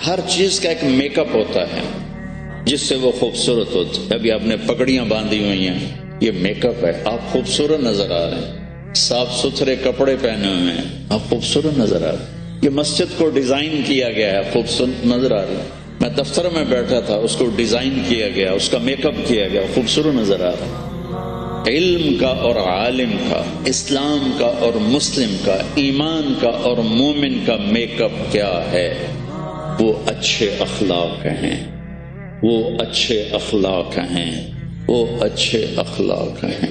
ہر چیز کا ایک میک اپ ہوتا ہے جس سے وہ خوبصورت ہوتی ہے. ابھی آپ نے پگڑیاں باندھی ہوئی ہیں، یہ میک اپ ہے، آپ خوبصورت نظر آ رہے ہیں. صاف ستھرے کپڑے پہنے ہوئے ہیں، آپ خوبصورت نظر آ رہے ہیں. یہ مسجد کو ڈیزائن کیا گیا ہے، خوبصورت نظر آ رہی ہے. میں دفتر میں بیٹھا تھا، اس کو ڈیزائن کیا گیا، اس کا میک اپ کیا گیا، خوبصورت نظر آ رہا ہے. علم کا اور عالم کا، اسلام کا اور مسلم کا، ایمان کا اور مومن کا میک اپ کیا ہے؟ وہ اچھے اخلاق ہیں، وہ اچھے اخلاق ہیں، وہ اچھے اخلاق ہیں.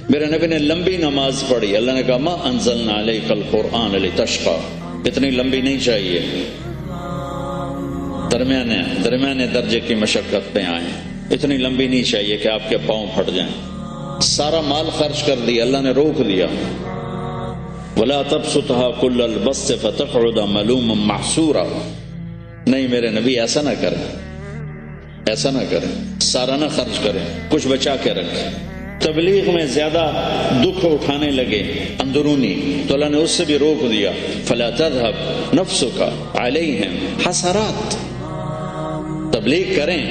میرے نبی نے لمبی نماز پڑھی. اللہ نے کہا ما انزلنا علیک القرآن لتشقی، اتنی لمبی نہیں چاہیے، درمیانے درجے کی مشقت پہ آئیں. اتنی لمبی نہیں چاہیے کہ آپ کے پاؤں پھٹ جائیں. سارا مال خرچ کر دیا، اللہ نے روک دیا. ولا تبسطها كل البسط فتقعد ملوما محسورا. نہیں میرے نبی ایسا نہ کریں، ایسا نہ کریں، سارا نہ خرچ کریں، کچھ بچا کے رکھیں. تبلیغ میں زیادہ دکھ اٹھانے لگے اندرونی تو اللہ نے اس سے بھی روک دیا. فلا تذهب نفسك عليهم حسرات. تبلیغ کریں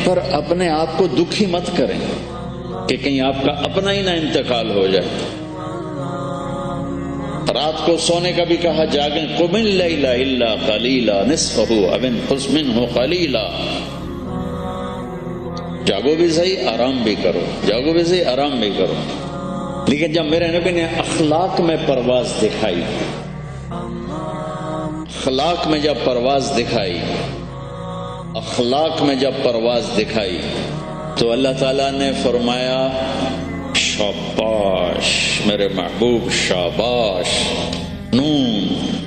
پر اپنے آپ کو دکھی مت کریں کہ کہیں آپ کا اپنا ہی نہ انتقال ہو جائے. رات کو سونے کا بھی کہا جاگیں. قم اللیل الا قلیلا نصفه او انقص منه قلیلا. جاگو بھی صحیح، آرام بھی کرو، جاگو بھی صحیح، آرام بھی کرو. لیکن جب میرے نبی نے اخلاق میں پرواز دکھائی، اخلاق میں جب پرواز دکھائی، اخلاق میں جب پرواز دکھائی تو اللہ تعالیٰ نے فرمایا شاباش میرے محبوب، شاباش. نون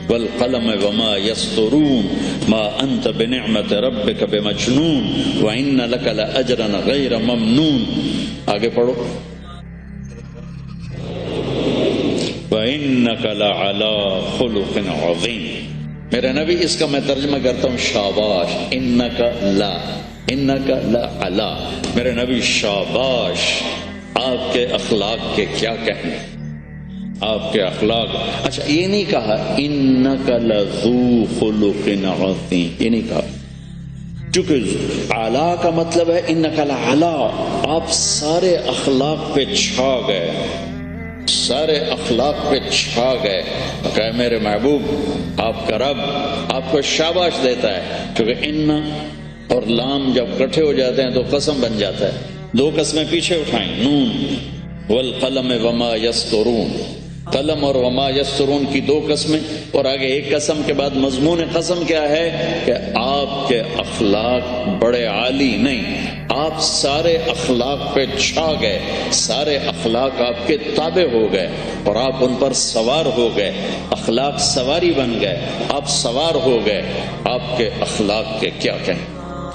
والقلم وما يسطرون ما انت بنعمت ربك بمجنون وان لك لاجرا غیر ممنون. آگے پڑھو. وانك لعلى خلق عظیم. میرے نبی اس کا میں ترجمہ کرتا ہوں شاباش. انک لا علا. میرے نبی شاباش، آپ کے اخلاق کے کیا کہنے، آپ کے اخلاق. اچھا یہ نہیں کہا انک لذو خلق عظیم، یہ نہیں کہا، چونکہ اعلیٰ کا مطلب ہے انک لعلا، آپ سارے اخلاق پہ چھا گئے، سارے اخلاق پہ چھا گئے. کہ میرے محبوب آپ کا رب آپ کو شاباش دیتا ہے. کیونکہ ان اور لام جب اکٹھے ہو جاتے ہیں تو قسم بن جاتا ہے. دو قسمیں پیچھے اٹھائیں، نون والقلم وما یسطرون. قلم اور وما یسطرون کی دو قسمیں، اور آگے ایک قسم کے بعد مضمون قسم کیا ہے کہ آپ کے اخلاق بڑے عالی نہیں، آپ سارے اخلاق پہ چھا گئے، سارے اخلاق آپ کے تابع ہو گئے اور آپ ان پر سوار ہو گئے. اخلاق سواری بن گئے، آپ سوار ہو گئے. آپ کے اخلاق کے کیا کہیں.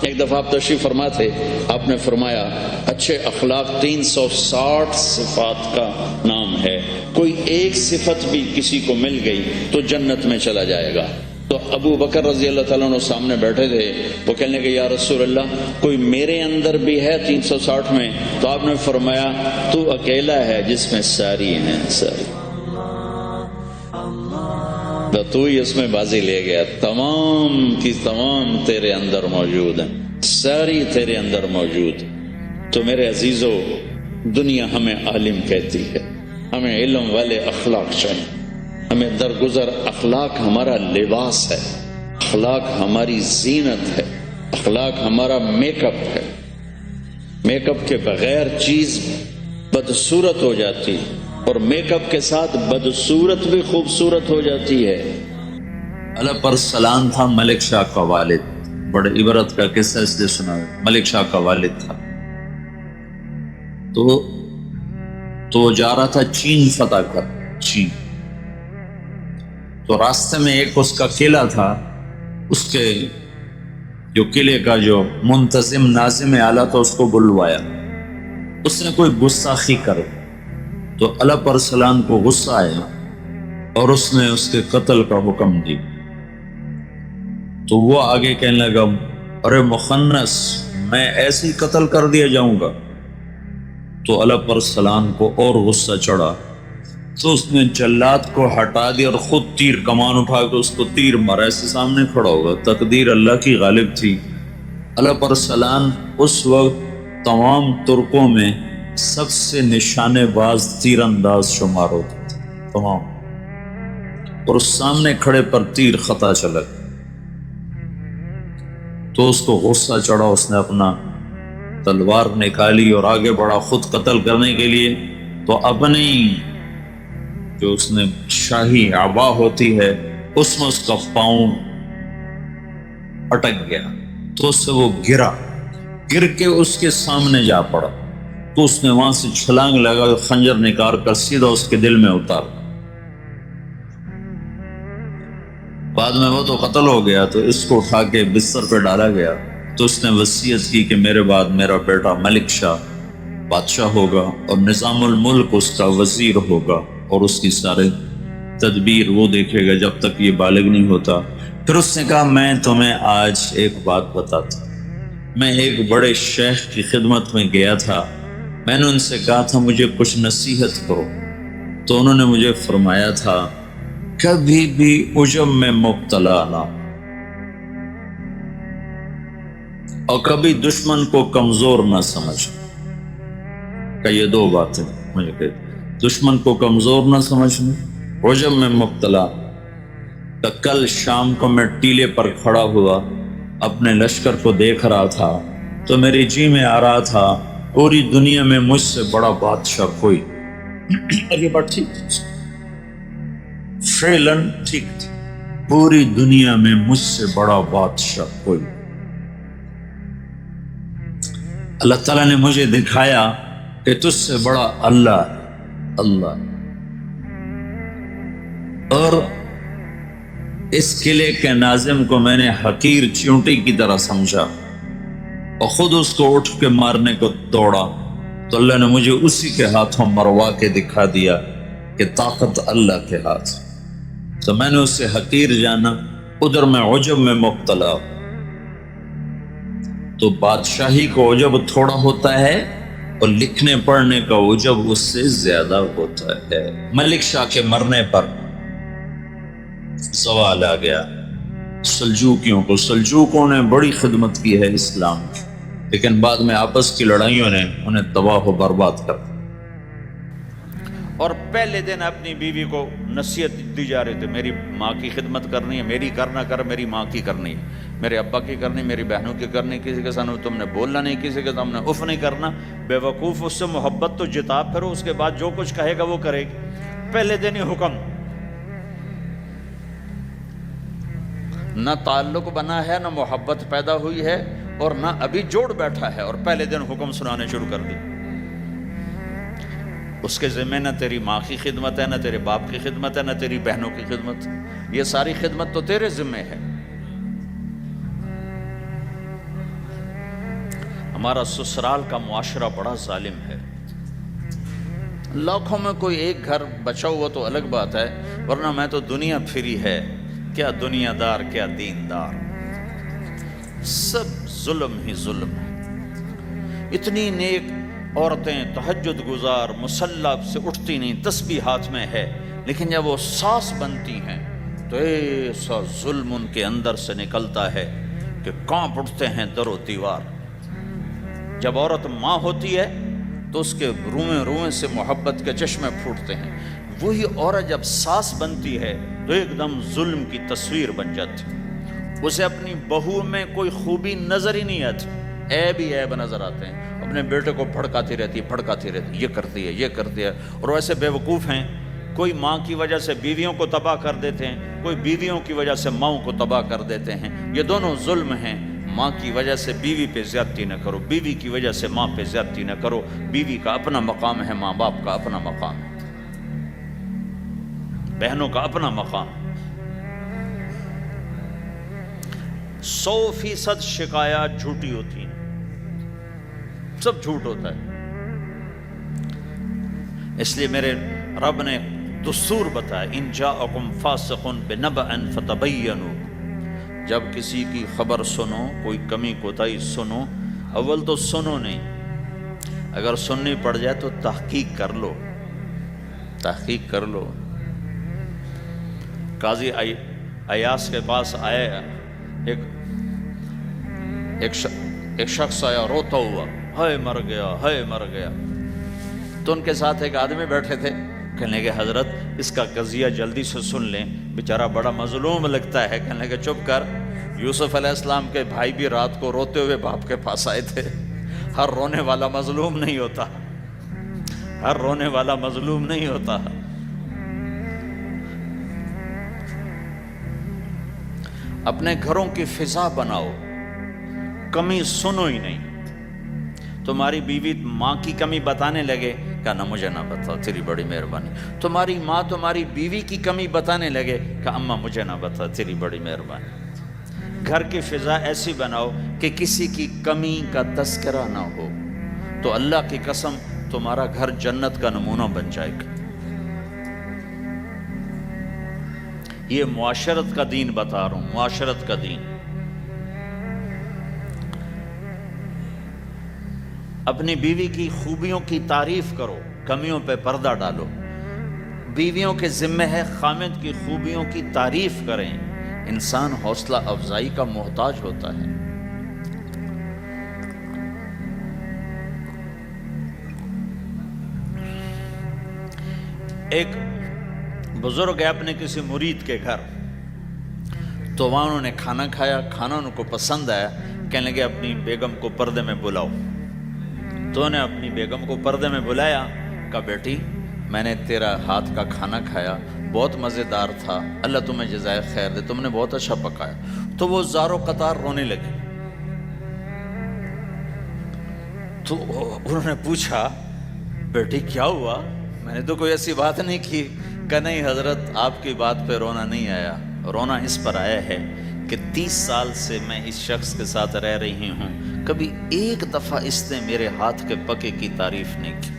ایک دفعہ آپ تشریف فرما تھے، آپ نے فرمایا اچھے اخلاق 360 صفات کا نام ہے، کوئی ایک صفت بھی کسی کو مل گئی تو جنت میں چلا جائے گا. تو ابو بکر رضی اللہ تعالیٰ عنہ سامنے بیٹھے تھے، وہ کہنے کہ یا رسول اللہ کوئی میرے اندر بھی ہے 360 میں؟ تو آپ نے فرمایا تو اکیلا ہے جس میں ساری ہیں، ساری. تو ہی اس میں بازی لے گیا، تمام کی تمام تیرے اندر موجود ہیں، ساری تیرے اندر موجود. تو میرے عزیزو، دنیا ہمیں عالم کہتی ہے، ہمیں علم والے اخلاق چاہیے. ہمیں درگزر اخلاق ہمارا لباس ہے، اخلاق ہماری زینت ہے، اخلاق ہمارا میک اپ ہے. میک اپ کے بغیر چیز بدصورت ہو جاتی اور میک اپ کے ساتھ بدصورت بھی خوبصورت ہو جاتی ہے. اللہ پر سلام تھا ملک شاہ کا والد، بڑے عبرت کا قصہ اس نے سنا. ملک شاہ کا والد تھا تو جا رہا تھا چین فتح کر، چین. تو راستے میں ایک اس کا قلعہ تھا، اس کے جو قلعے کا جو منتظم ناظم اعلیٰ تھا اس کو بلوایا. اس نے کوئی گستاخی کر تو اللہ پر سلام کو غصہ آیا اور اس نے اس کے قتل کا حکم دی. تو وہ آگے کہنے لگا ارے مخنث، میں ایسے ہی قتل کر دیا جاؤں گا. تو اللہ پر سلام کو اور غصہ چڑھا تو اس نے جلاد کو ہٹا دیا اور خود تیر کمان اٹھا کے اس کو تیر مارا، ایسے سامنے کھڑا ہوگا۔ تقدیر اللہ کی غالب تھی۔ علیہ السلام اس وقت تمام ترکوں میں سب سے نشانے باز تیر انداز شمار ہوتے تھے تمام، اور اس سامنے کھڑے پر تیر خطا چلا گیا۔ تو اس کو غصہ چڑھا، اس نے اپنا تلوار نکالی اور آگے بڑھا خود قتل کرنے کے لیے۔ تو اپنی جو اس نے شاہی عبا ہوتی ہے اس میں اس کا پاؤں اٹک گیا، تو اس سے وہ گر کے اس کے سامنے جا پڑا۔ تو اس نے وہاں سے چھلانگ لگا، خنجر نکال کر سیدھا اس کے دل میں اتار۔ بعد میں وہ تو قتل ہو گیا، تو اس کو اٹھا کے بستر پہ ڈالا گیا۔ تو اس نے وصیت کی کہ میرے بعد میرا بیٹا ملک شاہ بادشاہ ہوگا اور نظام الملک اس کا وزیر ہوگا، اور اس کی سارے تدبیر وہ دیکھے گا جب تک یہ بالغ نہیں ہوتا۔ پھر اس نے کہا میں تمہیں آج ایک بات بتاتا ہوں۔ میں ایک بڑے شیخ کی خدمت میں گیا تھا، میں نے ان سے کہا تھا مجھے کچھ نصیحت کرو، تو انہوں نے مجھے فرمایا تھا کبھی بھی عجب میں مبتلا نہ، اور کبھی دشمن کو کمزور نہ سمجھ۔ کہ یہ دو باتیں مجھے کہتے، دشمن کو کمزور نہ سمجھنا، عجب میں مبتلا۔ کہ کل شام کو میں ٹیلے پر کھڑا ہوا اپنے لشکر کو دیکھ رہا تھا، تو میرے جی میں آ رہا تھا پوری دنیا میں مجھ سے بڑا بادشاہ کوئی۔ یہ بات ٹھیک تھی، فعلاً ٹھیک تھی، پوری دنیا میں مجھ سے بڑا بادشاہ کوئی۔ اللہ تعالیٰ نے مجھے دکھایا کہ تجھ سے بڑا اللہ ہے، اللہ۔ اور اس قلعے کے ناظم کو میں نے حقیر چیونٹی کی طرح سمجھا اور خود اس کو اٹھ کے مارنے کو دوڑا، تو اللہ نے مجھے اسی کے ہاتھوں مروا کے دکھا دیا کہ طاقت اللہ کے ہاتھ۔ تو میں نے اسے حقیر جانا، ادھر میں عجب میں مبتلا۔ تو بادشاہی کو عجب تھوڑا ہوتا ہے اور لکھنے پڑھنے کا عجب اس سے زیادہ ہوتا ہے۔ ملک شاہ کے مرنے پر سوال آ گیا سلجوکیوں کو۔ سلجوکوں نے بڑی خدمت کی ہے اسلام کی، لیکن بعد میں آپس کی لڑائیوں نے انہیں تباہ و برباد کر دیا۔ اور پہلے دن اپنی بیوی کو نصیحت دی جا رہی تھی، میری ماں کی خدمت کرنی ہے، میری کرنا کر، میری ماں کی کرنی ہے، میرے ابا کی کرنی، میری بہنوں کی کرنی، کسی کے سامنے تم نے بولنا نہیں، کسی کے سامنے اف نہیں کرنا۔ بے وقوف، اس سے محبت تو جتا پھر اس کے بعد جو کچھ کہے گا وہ کرے گی۔ پہلے دن ہی حکم، نہ تعلق بنا ہے، نہ محبت پیدا ہوئی ہے، اور نہ ابھی جوڑ بیٹھا ہے، اور پہلے دن حکم سنانے شروع کر دی۔ اس کے ذمہ نہ تیری ماں کی خدمت ہے، نہ تیرے باپ کی خدمت ہے، نہ تیری بہنوں کی خدمت، یہ ساری خدمت تو تیرے ذمہ ہے۔ ہمارا سسرال کا معاشرہ بڑا ظالم ہے، لاکھوں میں کوئی ایک گھر بچا ہوا تو الگ بات ہے، ورنہ میں تو دنیا پھری ہے، کیا دنیا دار کیا دیندار، سب ظلم ہی ظلم ہے۔ اتنی نیک عورتیں تہجد گزار مصلی سے اٹھتی نہیں، تسبیح ہاتھ میں ہے، لیکن جب وہ ساس بنتی ہیں تو ایسا ظلم ان کے اندر سے نکلتا ہے کہ کانپ اٹھتے ہیں در و دیوار۔ جب عورت ماں ہوتی ہے تو اس کے روئیں روئیں سے محبت کے چشمے پھوٹتے ہیں، وہی عورت جب ساس بنتی ہے تو ایک دم ظلم کی تصویر بن جاتی، اسے اپنی بہو میں کوئی خوبی نظر ہی نہیں آتی، عیب ہی عیب نظر آتے ہیں، اپنے بیٹے کو بھڑکاتی رہتی ہے، یہ کرتی ہے، اور ویسے بے وقوف ہیں، کوئی ماں کی وجہ سے بیویوں کو تباہ کر دیتے ہیں، کوئی بیویوں کی وجہ سے ماؤں کو تباہ کر دیتے ہیں، یہ دونوں ظلم ہیں۔ ماں کی وجہ سے بیوی پہ زیادتی نہ کرو، بیوی کی وجہ سے ماں پہ زیادتی نہ کرو، بیوی کا اپنا مقام ہے، ماں باپ کا اپنا مقام ہے، بہنوں کا اپنا مقام۔ 100% شکایات جھوٹی ہوتی ہیں، سب جھوٹ ہوتا ہے۔ اس لیے میرے رب نے دستور بتایا، ان جاءکم فاسق بنبأ فتبینوا، جب کسی کی خبر سنو، کوئی کمی کوتاہی سنو، اول تو سنو نہیں، اگر سننی پڑ جائے تو تحقیق کر لو، تحقیق کر لو. قاضی ایاس کے پاس آیا ایک شخص آیا روتا ہوا، ہائے مر گیا، ہائے مر گیا. تو ان کے ساتھ ایک آدمی بیٹھے تھے، کہنے لگے حضرت اس کا قضیہ جلدی سے سن لیں، بیچارہ بڑا مظلوم لگتا ہے. کہنے لگے چپ کر، یوسف علیہ السلام کے بھائی بھی رات کو روتے ہوئے باپ کے پاس آئے تھے. ہر رونے والا مظلوم نہیں ہوتا، ہر رونے والا مظلوم نہیں ہوتا. اپنے گھروں کی فضا بناؤ، کمی سنو ہی نہیں. تمہاری بیوی ماں کی کمی بتانے لگے، کہا مجھے نہ بتاؤ، تیری بڑی مہربانی. تمہاری ماں تمہاری بیوی کی کمی بتانے لگے، کہا اماں مجھے نہ بتاؤ، تیری بڑی مہربانی. گھر کی فضا ایسی بناؤ کہ کسی کی کمی کا تذکرہ نہ ہو، تو اللہ کی قسم تمہارا گھر جنت کا نمونہ بن جائے گا. یہ معاشرت کا دین بتا رہا ہوں، معاشرت کا دین. اپنی بیوی کی خوبیوں کی تعریف کرو، کمیوں پہ پردہ ڈالو. بیویوں کے ذمہ ہے خامد کی خوبیوں کی تعریف کریں. انسان حوصلہ افزائی کا محتاج ہوتا ہے. ایک بزرگ ہے اپنے کسی مرید کے گھر، تو وہاں انہوں نے کھانا کھایا، کھانا ان کو پسند آیا. کہنے لگے اپنی بیگم کو پردے میں بلاؤ. تو انہیں اپنی بیگم کو پردے میں بلایا، کہا بیٹی میں نے تیرا ہاتھ کا کھانا کھایا، بہت مزیدار تھا، اللہ تمہیں جزائے خیر دے، تم نے بہت اچھا پکایا. تو وہ زارو قطار رونے لگی. تو انہوں نے پوچھا بیٹی کیا ہوا؟ میں نے تو کوئی ایسی بات نہیں کی. کہ نہیں حضرت آپ کی بات پہ رونا نہیں آیا، رونا اس پر آیا ہے کہ 30 سال سے میں اس شخص کے ساتھ رہ رہی ہوں، کبھی ایک دفعہ اس نے میرے ہاتھ کے پکے کی تعریف نہیں کی.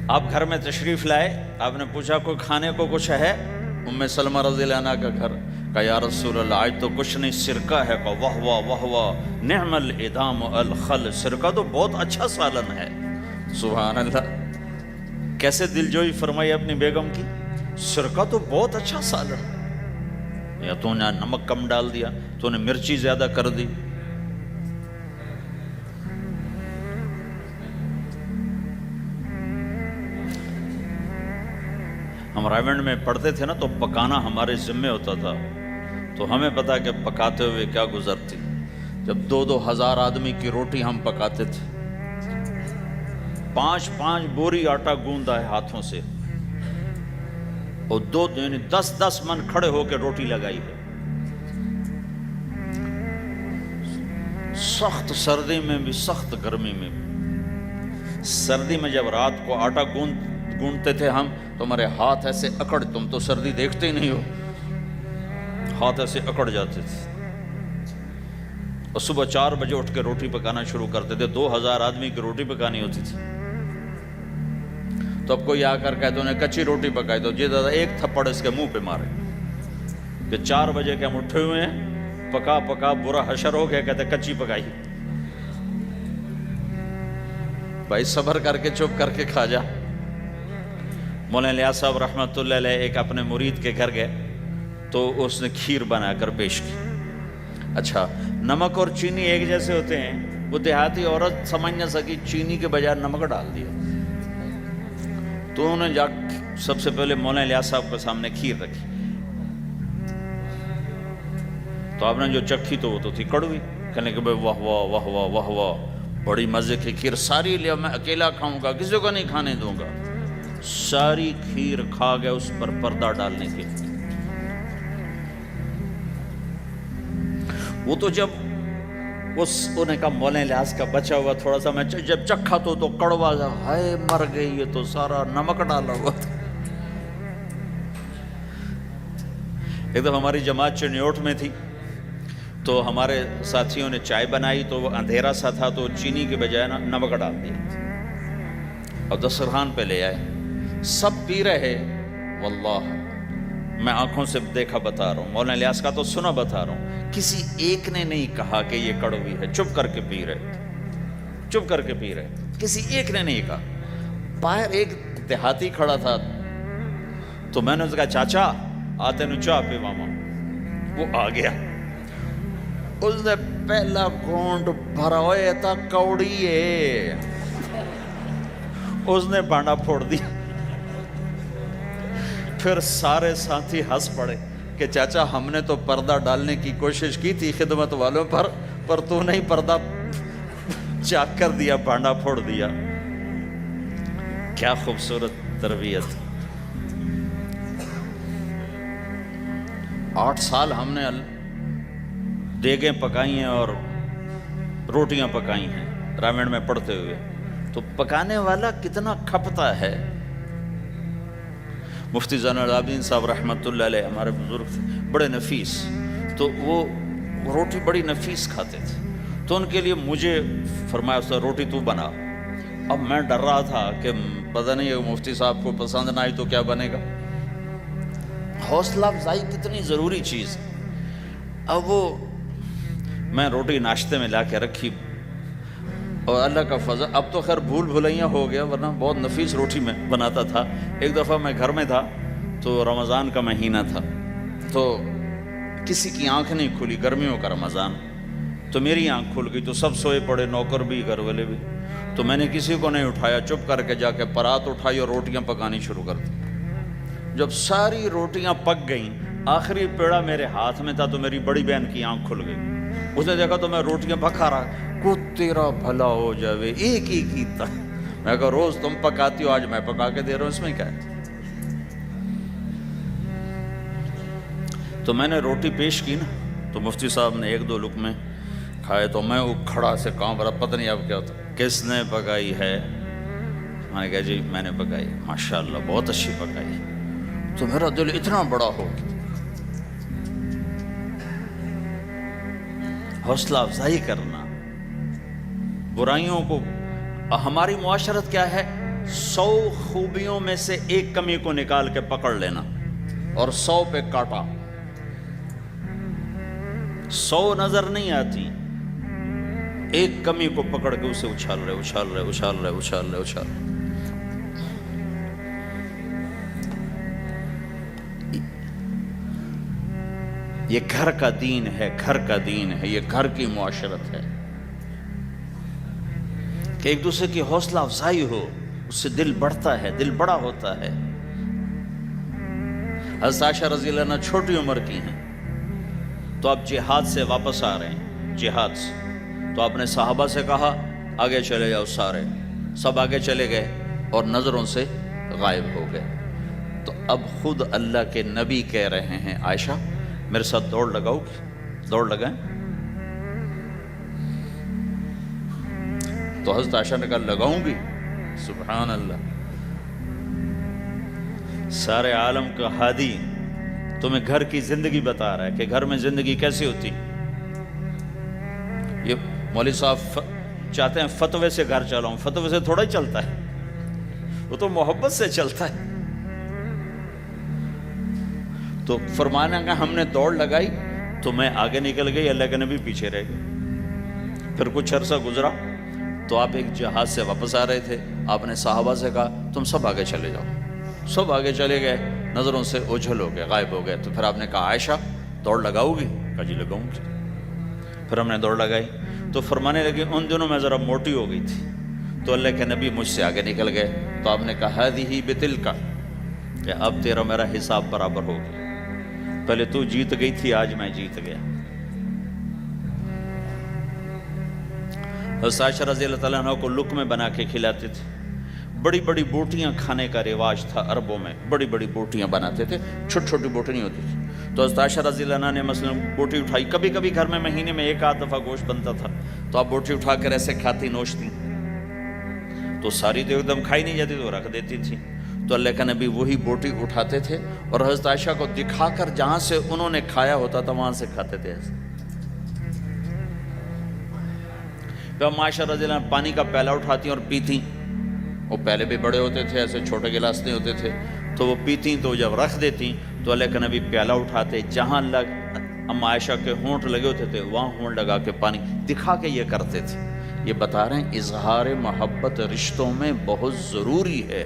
آپ گھر میں تشریف لائے، آپ نے پوچھا کوئی کھانے کو کچھ ہے؟ ام سلمہ رضی اللہ عنہ کا گھر. کہا یا رسول اللہ آج تو کچھ نہیں، سرکہ ہے. کہا واہ واہ واہ واہ، نعم الادام الخل، سرکہ تو بہت اچھا سالن ہے. سبحان اللہ، کیسے دلجوئی فرمائی اپنی بیگم کی، سرکہ تو بہت اچھا سالن ہے. یا تو نے نمک کم ڈال دیا، تو نے مرچی زیادہ کر دی. ہم رائمنڈ میں پڑھتے تھے نا، تو پکانا ہمارے ذمہ ہوتا تھا، تو ہمیں پتا کہ پکاتے ہوئے کیا گزرتی. جب 2-2 ہزار آدمی کی روٹی ہم پکاتے تھے، 5-5 بوری آٹا گوندا ہے ہاتھوں سے، اور 10 من کھڑے ہو کے روٹی لگائی ہے. سخت سردی میں بھی، سخت گرمی میں بھی. سردی میں جب رات کو آٹا گونڈتے تھے ہم، تو ہمارے ہاتھ ایسے اکڑ، تم تو سردی دیکھتے ہی نہیں ہو، ہاتھ ایسے اکڑ جاتے تھے. اور صبح 4 بجے اٹھ کے روٹی پکانا شروع کرتے تھے. 2000 آدمی کی روٹی پکانی ہوتی تھی. تو اب کوئی آ کر کہتے انہیں کچی روٹی پکائی، تو جی دادا ایک تھپڑ اس کے منہ پہ مارے کہ 4 بجے کے ہم اٹھے ہوئے ہیں، پکا پکا برا حشر ہو گیا. کہتے کچی پکائی. بھائی صبر کر کے چپ کر کے کھا جا. مولانا الیاس صاحب رحمۃ اللہ علیہ ایک اپنے مرید کے گھر گئے، تو اس نے کھیر بنا کر پیش کی. اچھا نمک اور چینی ایک جیسے ہوتے ہیں، وہ دیہاتی عورت سمجھ نہ سکی، چینی کے بجائے نمک ڈال دیا. تو انہوں نے جا سب سے پہلے مولانا الیاس صاحب کے سامنے کھیر رکھی. تو آپ نے جو چکھی تو وہ تو تھی کڑوی. کہنے کہ بھائی واہ واہ واہ واہ واہ واہ، بڑی مزے کی کھیر، ساری لیا میں اکیلا کھاؤں گا، کسی کو نہیں کھانے دوں گا. ساری کھیر کھا گئے اس پر پردہ ڈالنے کے. وہ تو جب انہوں نے کہا مولانا الیاس کا بچا ہوا تھوڑا سا میں جب چکھا تو کڑوا گیا، ہائے مر گئی، یہ تو سارا نمک ڈالا ہوا تھا. ایک دفعہ ہماری جماعت چنیوٹ میں تھی، تو ہمارے ساتھیوں نے چائے بنائی، تو وہ اندھیرا سا تھا، تو چینی کے بجائے نمک ڈال دیا اور دسترخوان پہ لے آئے. سب پی رہے، واللہ میں آنکھوں سے دیکھا بتا رہا ہوں، مولانا الیاس کا تو سنا بتا رہا ہوں، کسی ایک نے نہیں کہا کہ یہ کڑوی ہے، چپ کر کے پی رہے، چپ کر کے پی رہے، کسی ایک نے نہیں کہا۔ باہر ایک دیہاتی کھڑا تھا تو میں نے اس کہا چاچا آتے نو چاہ پی ماما، وہ آ گیا، اس نے پہلا گھونٹ بھرا ہوئے تھا کوڑی ہے، اس نے بانڈا پھوڑ دیا۔ پھر سارے ساتھی ہنس پڑے کہ چاچا ہم نے تو پردہ ڈالنے کی کوشش کی تھی خدمت والوں پر تو نہیں پردہ چاک کر دیا، بانڈا پھوڑ دیا۔ کیا خوبصورت تربیت۔ 8 سال ہم نے دیگیں پکائی ہیں اور روٹیاں پکائی ہیں رامین میں پڑھتے ہوئے، تو پکانے والا کتنا کھپتا ہے۔ مفتی زین العابدین صاحب رحمۃ اللہ علیہ ہمارے بزرگ تھے، بڑے نفیس، تو وہ روٹی بڑی نفیس کھاتے تھے، تو ان کے لیے مجھے فرمایا اس روٹی تو بنا۔ اب میں ڈر رہا تھا کہ پتہ نہیں مفتی صاحب کو پسند نہ آئی تو کیا بنے گا۔ حوصلہ افزائی کتنی ضروری چیز۔ اب وہ میں روٹی ناشتے میں لا کے رکھی، اور اللہ کا فضل، اب تو خیر بھول بھلائیاں ہو گیا، ورنہ بہت نفیس روٹی میں بناتا تھا۔ ایک دفعہ میں گھر میں تھا تو رمضان کا مہینہ تھا، تو کسی کی آنکھ نہیں کھلی، گرمیوں کا رمضان، تو میری آنکھ کھل گئی، تو سب سوئے پڑے، نوکر بھی گھر والے بھی، تو میں نے کسی کو نہیں اٹھایا، چپ کر کے جا کے پرات اٹھائی اور روٹیاں پکانی شروع کر دی۔ جب ساری روٹیاں پک گئیں، آخری پیڑا میرے ہاتھ میں تھا، تو میری بڑی بہن کی آنکھ کھل گئی، اس نے دیکھا تو میں روٹیاں پکا رہا، کو تیرا بھلا ہو جاوے، ایک ہی کیتا، میں کہا روز تم پکاتی ہو، آج میں پکا کے دے رہا ہوں، اس میں کیا ہے۔ تو میں نے روٹی پیش کی نا، تو مفتی صاحب نے 1-2 لقمے کھائے، تو میں وہ کھڑا سے کام رہا، پتہ نہیں اب کیا ہوتا، کس نے پکائی ہے؟ میں نے کہا جی میں نے پکائی، ماشاءاللہ بہت اچھی پکائی۔ تو میرا دل اتنا بڑا ہو گیا۔ حوصلہ افزائی کرنا، برائیوں کو، ہماری معاشرت کیا ہے، 100 خوبیوں میں سے ایک کمی کو نکال کے پکڑ لینا اور 100 پہ کاٹا۔ 100 نظر نہیں آتی، ایک کمی کو پکڑ کے اسے اچھال رہے اچھال رہے اچھال رہے اچھال رہے اچھال رہے۔ یہ گھر کا دین ہے، گھر کا دین ہے، یہ گھر کی معاشرت ہے کہ ایک دوسرے کی حوصلہ افزائی ہو، اس سے دل بڑھتا ہے، دل بڑا ہوتا ہے۔ حضرت عائشہ رضی اللہ عنہ چھوٹی عمر کی ہیں، تو آپ جہاد سے واپس آ رہے ہیں، جہاد سے، تو آپ نے صحابہ سے کہا آگے چلے جاؤ، سارے سب آگے چلے گئے اور نظروں سے غائب ہو گئے۔ تو اب خود اللہ کے نبی کہہ رہے ہیں عائشہ میرے ساتھ دوڑ لگاؤ گی؟ دوڑ لگائیں؟ تو حضرت عائشہ نے کہا لگاؤں گی۔ سبحان اللہ، سارے عالم کا ہادی تمہیں گھر کی زندگی بتا رہا ہے کہ گھر میں زندگی کیسی ہوتی۔ یہ مولوی صاحب چاہتے ہیں فتوے سے گھر چلاؤں، فتوے سے تھوڑا ہی چلتا ہے، وہ تو محبت سے چلتا ہے۔ تو فرمانا کہ ہم نے دوڑ لگائی تو میں آگے نکل گئی، اللہ کے نبی پیچھے رہ گئے۔ پھر کچھ عرصہ گزرا تو آپ ایک جہاز سے واپس آ رہے تھے، آپ نے صحابہ سے کہا تم سب آگے چلے جاؤ، سب آگے چلے گئے، نظروں سے اوجھل ہو گئے، غائب ہو گئے۔ تو پھر آپ نے کہا عائشہ دوڑ لگاؤ گی؟ کہا جی لگاؤں گی۔ پھر ہم نے دوڑ لگائی تو فرمانے لگی ان دنوں میں ذرا موٹی ہو گئی تھی، تو اللہ کے نبی مجھ سے آگے نکل گئے، تو آپ نے کہا ہذہ بتلک، کہ اب تیرا میرا حساب برابر ہو گیا، پہلے تو جیت گئی تھی، آج میں جیت گیا۔ حضرت عائشہ رضی اللہ تعالیٰ عنہ کو لقمے بنا کے کھلاتے تھے، بڑی بڑی بوٹیاں کھانے کا رواج تھا عربوں میں، بڑی بڑی بوٹیاں بناتے تھے، چھوٹی چھوٹی بوٹی نہیں ہوتی تھی۔ تو حضرت عائشہ رضی اللہ عنہ نے مثلا بوٹی اٹھائی، کبھی کبھی گھر میں مہینے میں 1-8 دفعہ گوشت بنتا تھا، تو آپ بوٹی اٹھا کر ایسے کھاتی نوچتی، تو ساری تو ایک دم کھائی نہیں جاتی، تو رکھ دیتی تھی۔ تو اللہ کا نبی وہی بوٹی اٹھاتے تھے اور حضرت عائشہ کو دکھا کر جہاں سے انہوں نے کھایا ہوتا تھا وہاں سے کھاتے تھے ایسے۔ پھر عائشہ رضی اللہ عنہ پانی کا پیالہ اٹھاتی اور پیتی، وہ پہلے بھی بڑے ہوتے تھے، ایسے چھوٹے گلاس نہیں ہوتے تھے، تو وہ پیتی تو جب رکھ دیتی تو اللہ کے نبی پیالہ اٹھاتے، جہاں اما عائشہ کے ہونٹ لگے ہوتے تھے وہاں ہونٹ لگا کے پانی دکھا کے یہ کرتے تھے۔ یہ بتا رہے ہیں اظہار محبت رشتوں میں بہت ضروری ہے،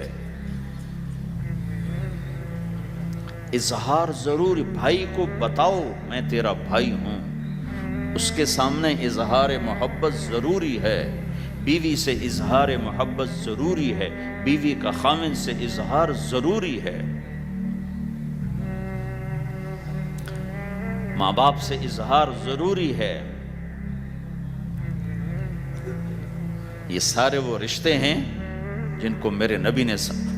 اظہار ضروری، بھائی کو بتاؤ میں تیرا بھائی ہوں، اس کے سامنے اظہار محبت ضروری ہے، بیوی سے اظہار محبت ضروری ہے، بیوی کا خاوند سے اظہار ضروری ہے، ماں باپ سے اظہار ضروری ہے۔ یہ سارے وہ رشتے ہیں جن کو میرے نبی نے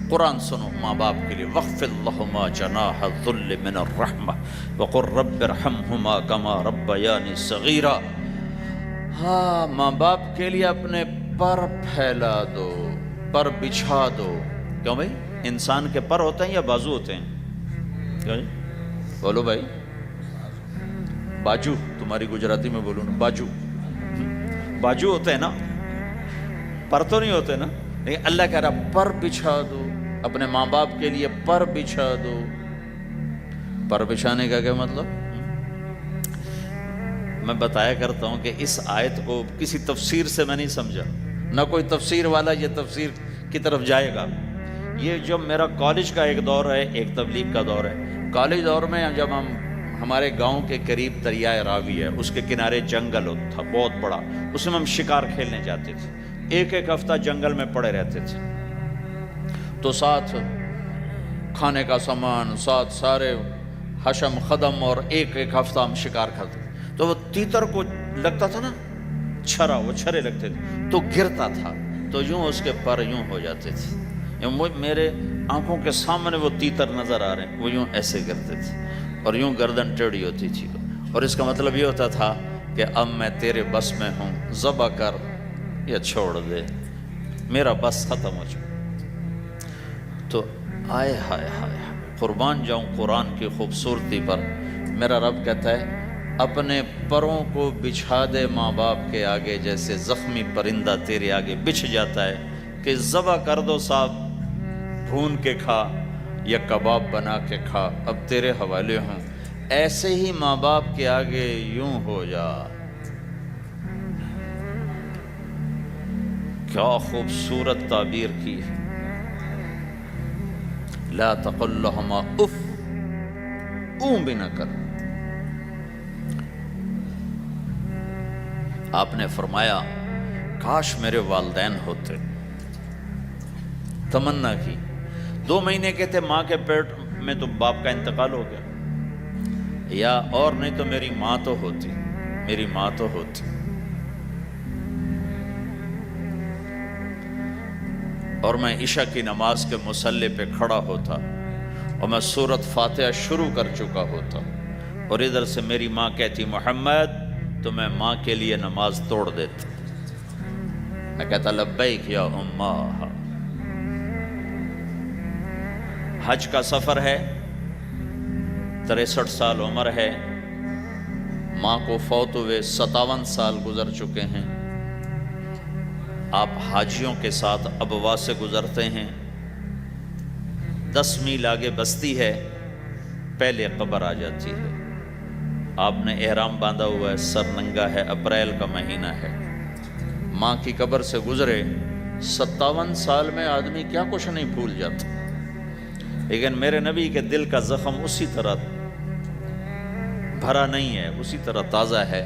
قرآن سنو ماں باپ کے لیے، وَخْفِضْ لَهُمَا جَنَاحَ الذُّلِّ مِنَ الرَّحْمَةِ وَقُلْ رَبِّ ارْحَمْهُمَا كَمَا رَبَّيَانِي صَغِيرًا۔ ہاں ماں باپ کے لیے اپنے پر پھیلا دو، پر بچھا دو۔ کیوں بھائی؟ انسان کے پر ہوتے ہیں یا بازو ہوتے ہیں؟ کیوں جی؟ بولو بھائی، باجو، تمہاری گجراتی میں بولوں نا، باجو، باجو ہوتے ہیں نا، پر تو نہیں ہوتے نا، لیکن اللہ کہہ رہا پر بچھا دو، اپنے ماں باپ کے لیے پر بچھا دو۔ پر بچھانے کا کیا مطلب؟ میں بتایا کرتا ہوں کہ اس آیت کو کسی تفسیر سے میں نہیں سمجھا، نہ کوئی تفسیر والا یہ تفسیر کی طرف جائے گا۔ یہ جو میرا کالج کا ایک دور ہے، ایک تبلیغ کا دور ہے، کالج دور میں جب ہمارے گاؤں کے قریب دریائے راوی ہے، اس کے کنارے جنگل تھا بہت بڑا، اس میں ہم شکار کھیلنے جاتے تھے، ایک ایک ہفتہ جنگل میں پڑے رہتے تھے، تو ساتھ کھانے کا سامان، ساتھ سارے حشم خدم، اور ایک ایک ہفتہ ہم شکار کرتے تھے۔ تو وہ تیتر کو لگتا تھا نا چھرا، وہ چھرے لگتے تھے تو گرتا تھا، تو یوں اس کے پر یوں ہو جاتے تھے، میرے آنکھوں کے سامنے وہ تیتر نظر آ رہے ہیں، وہ یوں ایسے گرتے تھے اور یوں گردن ٹیڑھی ہوتی تھی، اور اس کا مطلب یہ ہوتا تھا کہ اب میں تیرے بس میں ہوں، ذبح کر یا چھوڑ دے، میرا بس ختم ہو چکا۔ تو آئے ہائے ہائے، قربان جاؤں قرآن کی خوبصورتی پر۔ میرا رب کہتا ہے اپنے پروں کو بچھا دے ماں باپ کے آگے، جیسے زخمی پرندہ تیرے آگے بچھ جاتا ہے، کہ ذبح کر دو صاحب، بھون کے کھا یا کباب بنا کے کھا، اب تیرے حوالے ہوں، ایسے ہی ماں باپ کے آگے یوں ہو جا۔ کیا خوبصورت تعبیر کی ہے، لا تقل لہما اف، اون بھی نہ کر۔ آپ نے فرمایا کاش میرے والدین ہوتے، تمنا کی۔ 2 مہینے کے تھے ماں کے پیٹ میں تو باپ کا انتقال ہو گیا، یا اور نہیں تو میری ماں تو ہوتی، میری ماں تو ہوتی۔ اور میں عشاء کی نماز کے مصلی پہ کھڑا ہوتا اور میں سورۃ فاتحہ شروع کر چکا ہوتا، اور ادھر سے میری ماں کہتی محمد، تو میں ماں کے لیے نماز توڑ دیتا، میں کہتا لبیک یا اماں۔ حج کا سفر ہے، 63 سال عمر ہے، ماں کو فوت ہوئے 57 سال گزر چکے ہیں۔ آپ حاجیوں کے ساتھ ابوا سے گزرتے ہیں، 10 میل آگے بستی ہے، پہلے قبر آ جاتی ہے، آپ نے احرام باندھا ہوا ہے، سر ننگا ہے، اپریل کا مہینہ ہے، ماں کی قبر سے گزرے 57 سال میں آدمی کیا کچھ نہیں بھول جاتا، لیکن میرے نبی کے دل کا زخم اسی طرح بھرا نہیں ہے، اسی طرح تازہ ہے۔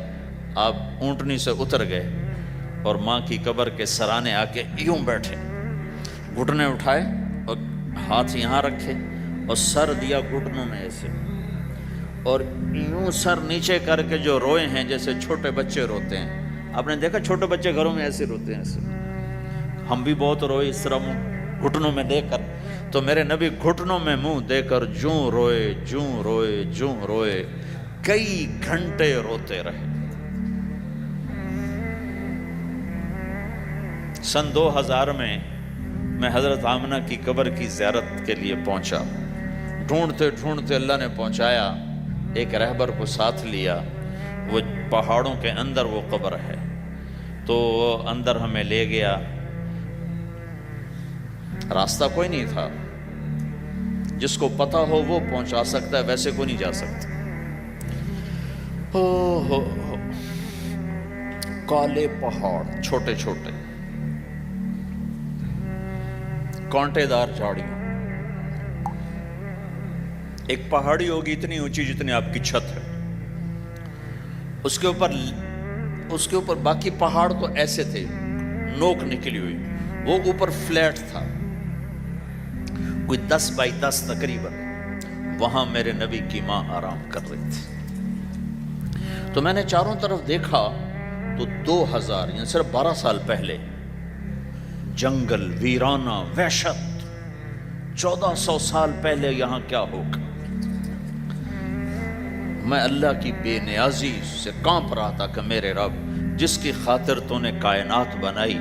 آپ اونٹنی سے اتر گئے اور ماں کی قبر کے سرانے آ کے یوں بیٹھے، گھٹنے اٹھائے اور ہاتھ یہاں رکھے اور سر دیا گھٹنوں میں ایسے، اور یوں سر نیچے کر کے جو روئے ہیں جیسے چھوٹے بچے روتے ہیں۔ آپ نے دیکھا چھوٹے بچے گھروں میں ایسے روتے ہیں، ایسے ہم بھی بہت روئے اس طرح منہ گھٹنوں میں دے کر، تو میرے نبی گھٹنوں میں منہ دے کر جوں روئے جوں روئے جوں روئے، کئی گھنٹے روتے رہے۔ سن 2000 میں حضرت آمنہ کی قبر کی زیارت کے لیے پہنچا، ڈھونڈتے ڈھونڈتے اللہ نے پہنچایا، ایک رہبر کو ساتھ لیا، وہ پہاڑوں کے اندر وہ قبر ہے، تو اندر ہمیں لے گیا، راستہ کوئی نہیں تھا، جس کو پتہ ہو وہ پہنچا سکتا ہے، ویسے کو نہیں جا سکتا۔ ہو کالے پہاڑ، چھوٹے چھوٹے کانٹے دار جھاڑیاں، ایک پہاڑی ہوگی اتنی اونچی جتنی آپ کی چھت ہے، اس کے اوپر باقی پہاڑ تو ایسے تھے، نوک نکلی ہوئی، وہ اوپر فلیٹ تھا، کوئی 10 بائی 10 تقریباً۔ وہاں میرے نبی کی ماں آرام کر رہی تھی، تو میں نے چاروں طرف دیکھا تو 2000 یعنی صرف 12 سال پہلے جنگل، ویرانہ، وحشت، 1400 سال پہلے یہاں کیا ہوگا۔ میں اللہ کی بے نیازی سے کانپ رہا تھا کہ میرے رب، جس کی خاطر تو نے کائنات بنائی،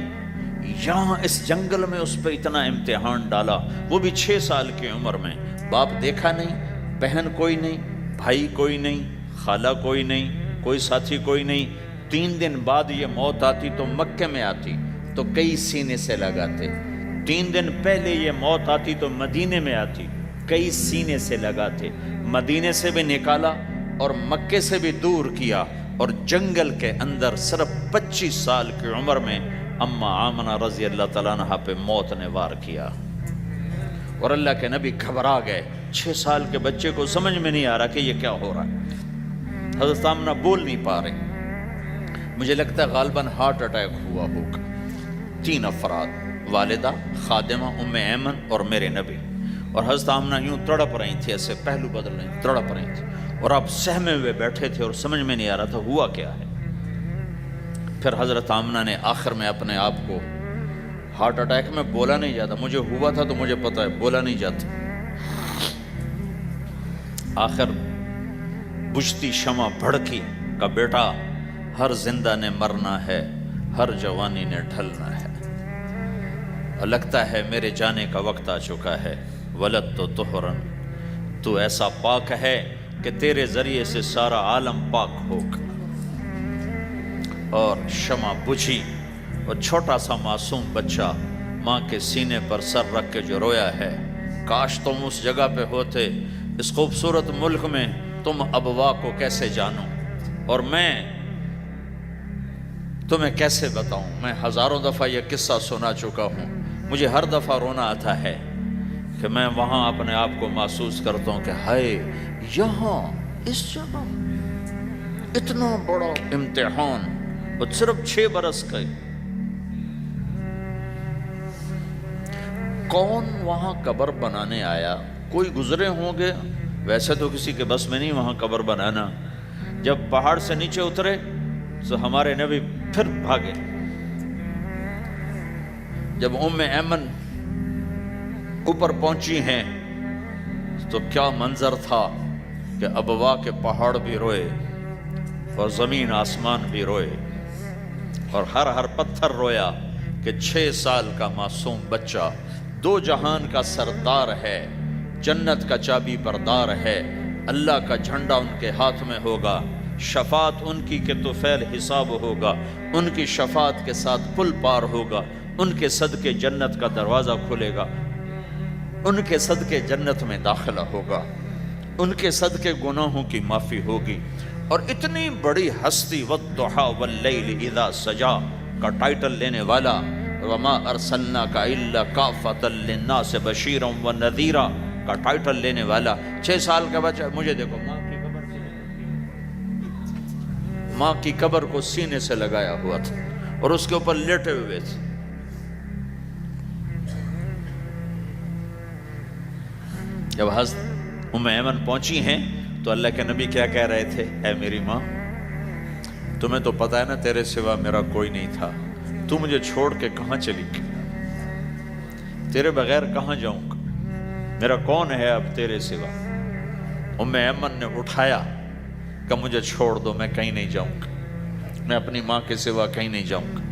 یہاں اس جنگل میں اس پہ اتنا امتحان ڈالا، وہ بھی 6 سال کی عمر میں۔ باپ دیکھا نہیں، بہن کوئی نہیں، بھائی کوئی نہیں، خالہ کوئی نہیں، کوئی ساتھی کوئی نہیں۔ 3 دن بعد یہ موت آتی تو مکے میں آتی تو کئی سینے سے لگاتے، 3 دن پہلے یہ موت آتی تو مدینے میں آتی، کئی سینے سے لگاتے۔ مدینے سے بھی نکالا اور مکے سے بھی دور کیا، اور جنگل کے اندر صرف 25 سال کی عمر میں اما آمنہ رضی اللہ تعالیٰ عنہ پہ موت نے وار کیا، اور اللہ کے نبی گھبرا گئے۔ 6 سال کے بچے کو سمجھ میں نہیں آ رہا کہ یہ کیا ہو رہا ہے۔ حضرت آمنہ بول نہیں پا رہی، مجھے لگتا ہے غالباً ہارٹ اٹیک ہوا ہوگا۔ 3 افراد، والدہ، خادمہ ام ایمن اور میرے نبی، اور حضرت آمنہ یوں تڑپ رہی تھی، ایسے پہلو بدل رہی، تڑپ رہی تھی، اور آپ سہمے ہوئے بیٹھے تھے اور سمجھ میں نہیں آ رہا تھا ہوا کیا ہے۔ پھر حضرت آمنہ نے آخر میں اپنے آپ کو، ہارٹ اٹیک میں بولا نہیں جاتا، مجھے ہوا تھا تو مجھے پتا ہے بولا نہیں جاتا، آخر بجھتی شمع بھڑکی کا بیٹا، ہر زندہ نے مرنا ہے، ہر جوانی نے ڈھلنا ہے، اور لگتا ہے میرے جانے کا وقت آ چکا ہے۔ ولد تو طہرن، تو ایسا پاک ہے کہ تیرے ذریعے سے سارا عالم پاک ہوگا۔ اور شمع بجھی، اور چھوٹا سا معصوم بچہ ماں کے سینے پر سر رکھ کے جو رویا ہے، کاش تم اس جگہ پہ ہوتے، اس خوبصورت ملک میں، تم ابوا کو کیسے جانو، اور میں تمہیں کیسے بتاؤں۔ میں ہزاروں دفعہ یہ قصہ سنا چکا ہوں، مجھے ہر دفعہ رونا آتا ہے کہ میں وہاں اپنے آپ کو محسوس کرتا ہوں کہ ہائے، یہاں اس جگہ اتنا بڑا امتحان، اور صرف 6 برس کا، کون وہاں قبر بنانے آیا؟ کوئی گزرے ہوں گے، ویسے تو کسی کے بس میں نہیں وہاں قبر بنانا۔ جب پہاڑ سے نیچے اترے تو ہمارے نبی پھر بھاگے۔ جب ام ایمن اوپر پہنچی ہیں تو کیا منظر تھا کہ ابوا کے پہاڑ بھی روئے، اور زمین آسمان بھی روئے، اور ہر پتھر رویا کہ 6 سال کا معصوم بچہ 2 جہان کا سردار ہے، جنت کا چابی بردار ہے، اللہ کا جھنڈا ان کے ہاتھ میں ہوگا، شفاعت ان کی کہ طفیل حساب ہوگا، ان کی شفاعت کے ساتھ پل پار ہوگا، ان کے صدقے جنت کا دروازہ کھلے گا، ان کے صدقے جنت میں داخلہ ہوگا، ان کے صدقے گناہوں کی معافی ہوگی۔ اور اتنی بڑی ہستی والضحیٰ واللیل اذا سجا کا ٹائٹل لینے والا، وما ارسلناک الا کافۃ للناس بشیرا ونذیرا کا ٹائٹل لینے والا 6 سال کا بچہ، مجھے دیکھو ماں کی قبر کو سینے سے لگایا ہوا تھا اور اس کے اوپر لیٹے ہوئے تھے۔ جب حضرت ام ایمن پہنچی ہیں تو اللہ کے نبی کیا کہہ رہے تھے؟ اے میری ماں، تمہیں تو پتا ہے نا تیرے سوا میرا کوئی نہیں تھا، تو مجھے چھوڑ کے کہاں چلی گئی، تیرے بغیر کہاں جاؤں گا، میرا کون ہے اب تیرے سوا؟ ام ایمن نے اٹھایا کہ مجھے چھوڑ دو، میں کہیں نہیں جاؤں گا، میں اپنی ماں کے سوا کہیں نہیں جاؤں گا۔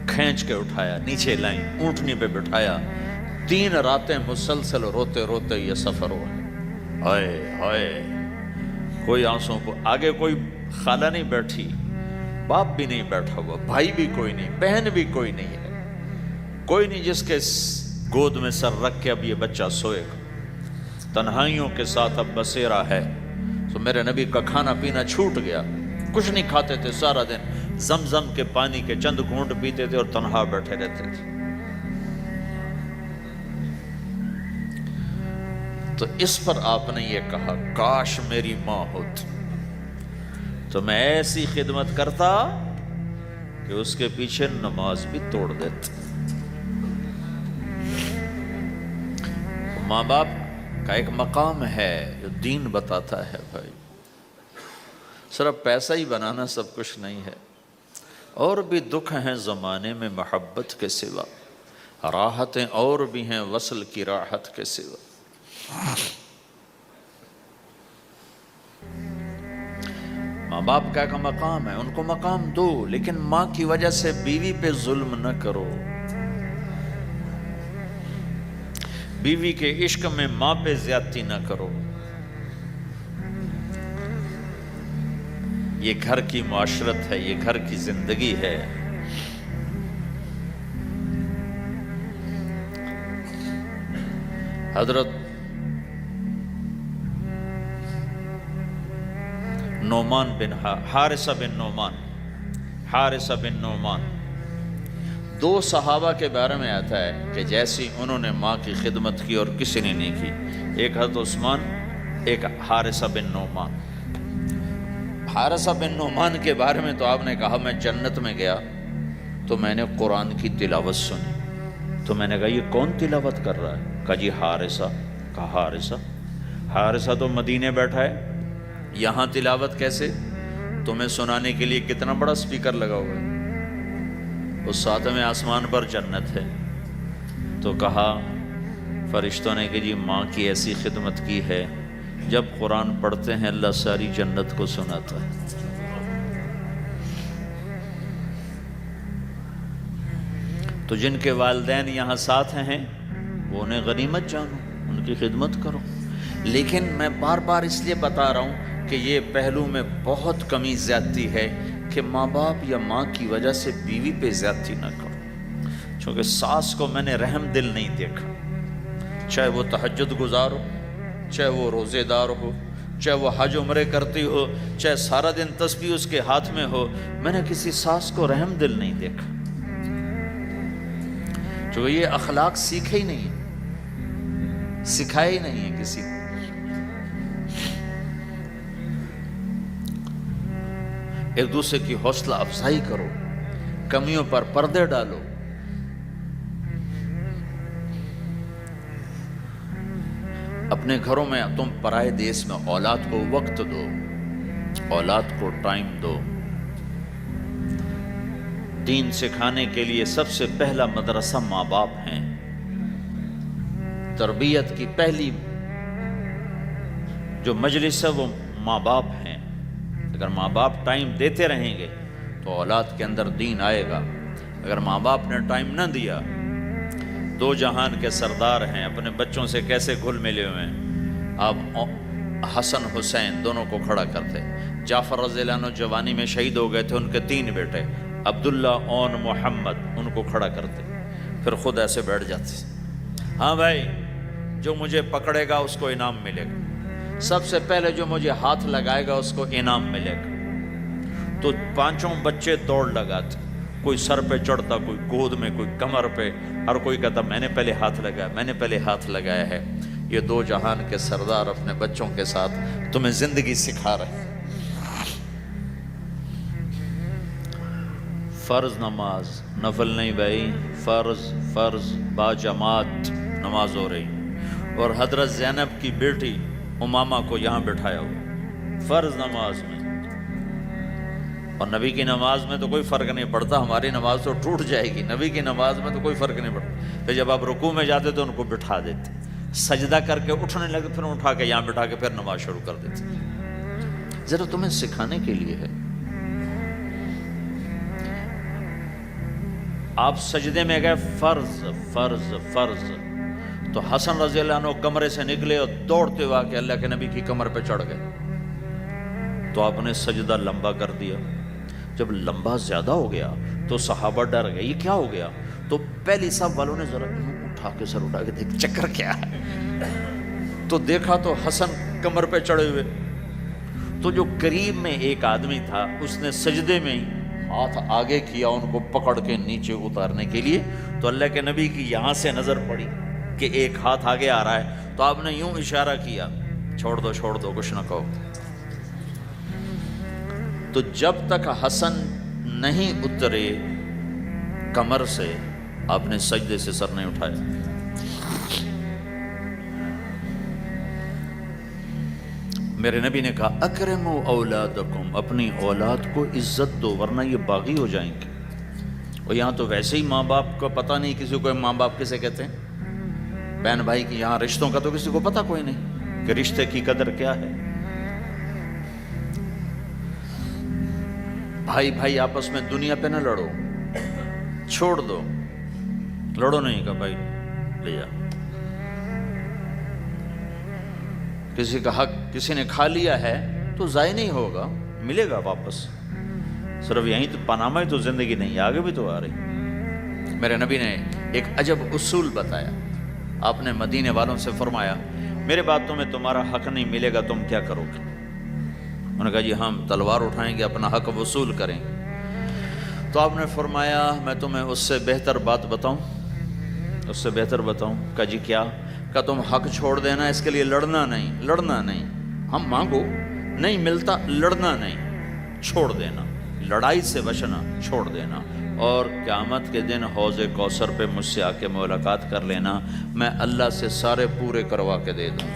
کھینچ کے اٹھایا، نیچے لائیں، اونٹنی پہ بٹھایا، 3 راتیں مسلسل روتے روتے یہ سفر ہوا۔ ہائے ہائے، کوئی آنسوں کو، آگے کوئی خالہ نہیں بیٹھی، باپ بھی نہیں بیٹھا ہوا، بھائی بھی کوئی نہیں، بہن بھی کوئی نہیں ہے، کوئی نہیں جس کے گود میں سر رکھ کے اب یہ بچہ سوئے گا، تنہائیوں کے ساتھ اب بسیرا ہے۔ تو میرے نبی کا کھانا پینا چھوٹ گیا، کچھ نہیں کھاتے تھے سارا دن، زمزم کے پانی کے چند گھونٹ پیتے تھے اور تنہا بیٹھے رہتے تھے۔ تو اس پر آپ نے یہ کہا کاش میری ماں ہوتی تو میں ایسی خدمت کرتا کہ اس کے پیچھے نماز بھی توڑ دیتا۔ ماں باپ کا ایک مقام ہے جو دین بتاتا ہے بھائی، صرف پیسہ ہی بنانا سب کچھ نہیں ہے، اور بھی دکھ ہیں زمانے میں محبت کے سوا، راحتیں اور بھی ہیں وصل کی راحت کے سوا۔ ماں باپ کا ایک مقام ہے، ان کو مقام دو، لیکن ماں کی وجہ سے بیوی پہ ظلم نہ کرو، بیوی کے عشق میں ماں پہ زیادتی نہ کرو۔ یہ گھر کی معاشرت ہے، یہ گھر کی زندگی ہے۔ حضرت نعمان بن حارثہ بن نعمان دو صحابہ کے بارے میں آتا ہے کہ جیسی انہوں نے ماں کی خدمت کی اور کسی نے نہیں کی، ایک حضرت عثمان، ایک حارثہ بن نعمان۔ حارثہ بن نعمان کے بارے میں تو آپ نے کہا میں جنت میں گیا تو میں نے قرآن کی تلاوت سنی، تو میں نے کہا یہ کون تلاوت کر رہا ہے؟ کہا جی حارثہ۔ کہا حارثہ تو مدینے بیٹھا ہے، یہاں تلاوت کیسے؟ تمہیں سنانے کے لیے کتنا بڑا سپیکر لگا ہوا ہے، اس ساتویں آسمان پر جنت ہے۔ تو کہا فرشتوں نے کہ جی ماں کی ایسی خدمت کی ہے، جب قرآن پڑھتے ہیں اللہ ساری جنت کو سناتا ہے۔ تو جن کے والدین یہاں ساتھ ہیں وہ انہیں غنیمت جانو، ان کی خدمت کرو۔ لیکن میں بار بار اس لیے بتا رہا ہوں کہ یہ پہلو میں بہت کمی زیادتی ہے کہ ماں باپ یا ماں کی وجہ سے بیوی پہ زیادتی نہ کرو، چونکہ ساس کو میں نے رحم دل نہیں دیکھا، چاہے وہ تہجد گزار ہو، چاہے وہ روزے دار ہو، چاہے وہ حج عمرے کرتی ہو، چاہے سارا دن تسبیح اس کے ہاتھ میں ہو، میں نے کسی ساس کو رحم دل نہیں دیکھا، چونکہ یہ اخلاق سیکھے ہی نہیں ہے، سکھائے ہی نہیں ہے کسی کو۔ ایک دوسرے کی حوصلہ افزائی کرو، کمیوں پر پردے ڈالو۔ اپنے گھروں میں تم پرائے دیس میں اولاد کو وقت دو، اولاد کو ٹائم دو۔ دین سکھانے کے لیے سب سے پہلا مدرسہ ماں باپ ہیں، تربیت کی پہلی جو مجلس ہے وہ ماں باپ ہیں۔ اگر ماں باپ ٹائم دیتے رہیں گے تو اولاد کے اندر دین آئے گا، اگر ماں باپ نے ٹائم نہ دیا، دو جہان کے سردار ہیں، اپنے بچوں سے کیسے گھل ملے ہوئے ہیں۔ آپ حسن حسین دونوں کو کھڑا کرتے، جعفر رضی اللہ عنہ جوانی میں شہید ہو گئے تھے، ان کے 3 بیٹے عبداللہ اون محمد، ان کو کھڑا کرتے، پھر خود ایسے بیٹھ جاتے، ہاں بھائی جو مجھے پکڑے گا اس کو انعام ملے گا، سب سے پہلے جو مجھے ہاتھ لگائے گا اس کو انعام ملے گا۔ تو 5 بچے دوڑ لگاتے، کوئی سر پہ چڑھتا، کوئی گود میں، کوئی کمر پہ، ہر کوئی کہتا میں نے پہلے ہاتھ لگایا، میں نے پہلے ہاتھ لگایا ہے۔ یہ 2 جہان کے سردار اپنے بچوں کے ساتھ تمہیں زندگی سکھا رہے ہیں۔ فرض نماز، نفل نہیں بھائی، فرض با جماعت نماز ہو رہی، اور حضرت زینب کی بیٹی امامہ کو یہاں بٹھایا ہوا فرض نماز میں، اور نبی کی نماز میں تو کوئی فرق نہیں پڑتا، ہماری نماز تو ٹوٹ جائے گی، نبی کی نماز میں تو کوئی فرق نہیں پڑتا۔ پھر جب آپ رکوع میں جاتے تو ان کو بٹھا دیتے، سجدہ کر کے اٹھنے لگے پھر اٹھا کے یہاں بٹھا کے پھر نماز شروع کر دیتے، ذرا تمہیں سکھانے کے لیے ہے۔ آپ سجدے میں گئے، فرض تو حسن رضی اللہ عنہ کمرے سے نکلے اور دوڑتے ہوا کہ اللہ کے نبی کی کمر پہ چڑھ گئے، تو آپ نے سجدہ لمبا کر دیا۔ جب لمبا زیادہ ہو گیا تو صحابہ ڈر گئے، یہ کیا ہو گیا؟ تو پہلی صف والوں نے ذرا اٹھا کے دیکھ چکر کیا ہے، تو دیکھا تو حسن کمر پہ چڑھے ہوئے. تو جو قریب میں ایک آدمی تھا اس نے سجدے میں ہی ہاتھ آگے کیا ان کو پکڑ کے نیچے اتارنے کے لیے. تو اللہ کے نبی کی یہاں سے نظر پڑی کہ ایک ہاتھ آگے آ رہا ہے، تو آپ نے یوں اشارہ کیا، چھوڑ دو کچھ نہ کہو. تو جب تک حسن نہیں اترے کمر سے آپ نے سجدے سے سر نہیں اٹھایا. میرے نبی نے کہا اکرموا اولادکم، اپنی اولاد کو عزت دو ورنہ یہ باغی ہو جائیں گے. اور یہاں تو ویسے ہی ماں باپ کو پتہ نہیں کسی کو ماں باپ کسے کہتے ہیں، بہن بھائی کی یہاں رشتوں کا تو کسی کو پتہ کوئی نہیں کہ رشتے کی قدر کیا ہے. بھائی آپس میں دنیا پہ نہ لڑو، چھوڑ دو، لڑو نہیں کہ بھائی لے جا. کسی کا حق کسی نے کھا لیا ہے تو ضائع نہیں ہوگا، ملے گا واپس. صرف یہیں تو پاناما ہی تو زندگی نہیں، آگے بھی تو آ رہی. میرے نبی نے ایک عجب اصول بتایا. آپ نے مدینے والوں سے فرمایا میرے باتوں میں تمہارا حق نہیں ملے گا تم کیا کرو گے؟ انہوں نے کہا جی ہم تلوار اٹھائیں گے اپنا حق وصول کریں گے. تو آپ نے فرمایا میں تمہیں اس سے بہتر بات بتاؤں، اس سے بہتر بتاؤں؟ کہا جی کیا؟ کہ تم حق چھوڑ دینا، اس کے لیے لڑنا نہیں. ہم مانگو نہیں ملتا، لڑنا نہیں، چھوڑ دینا، لڑائی سے بچنا، چھوڑ دینا. اور قیامت کے دن حوض کوثر پہ مجھ سے آ کے ملاقات کر لینا، میں اللہ سے سارے پورے کروا کے دے دوں.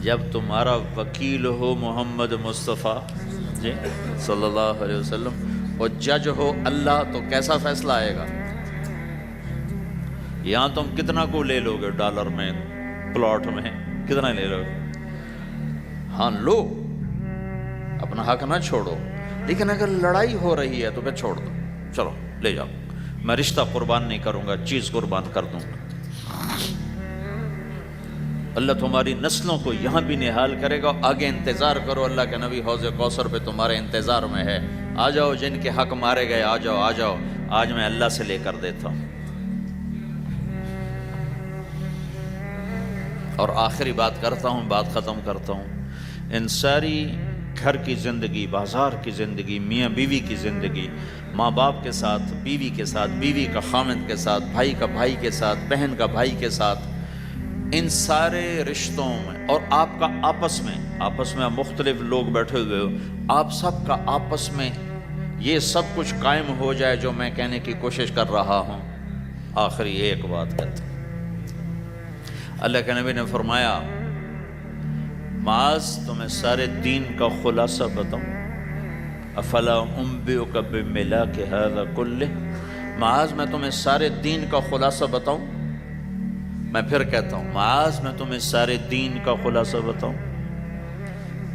جب تمہارا وکیل ہو محمد مصطفیٰ جی صلی اللہ علیہ وسلم اور جج ہو اللہ، تو کیسا فیصلہ آئے گا؟ یہاں تم کتنا کو لے لو گے ڈالر میں، پلاٹ میں کتنا لے لو گے؟ ہاں لو، اپنا حق نہ چھوڑو، لیکن اگر لڑائی ہو رہی ہے تو پھر چھوڑ دو، چلو لے جاؤ، میں رشتہ قربان نہیں کروں گا، چیز قربان کر دوں گا. اللہ تمہاری نسلوں کو یہاں بھی نحال کرے گا. آگے انتظار کرو، اللہ کے نبی حوض کوثر پہ تمہارے انتظار میں ہے. آ جاؤ جن کے حق مارے گئے، آ جاؤ، آج میں اللہ سے لے کر دیتا ہوں. اور آخری بات کرتا ہوں، بات ختم کرتا ہوں. ان ساری گھر کی زندگی، بازار کی زندگی، میاں بیوی کی زندگی، ماں باپ کے ساتھ، بیوی کے ساتھ، بیوی کا خامند کے ساتھ، بھائی کا بھائی کے ساتھ، بہن کا بھائی کے ساتھ، ان سارے رشتوں میں اور آپ کا آپس میں مختلف لوگ بیٹھے ہوئے ہو، آپ سب کا آپس میں یہ سب کچھ قائم ہو جائے جو میں کہنے کی کوشش کر رہا ہوں. آخری ایک بات کہتا ہوں. اللہ کے نبی نے فرمایا معاذ تمہیں سارے دین کا خلاصہ بتاؤں؟ افلا انبئک بملاک ھذا کلہ، معاذ میں تمہیں سارے دین کا خلاصہ بتاؤں؟ میں پھر کہتا ہوں معاذ میں تمہیں سارے دین کا خلاصہ بتاؤں؟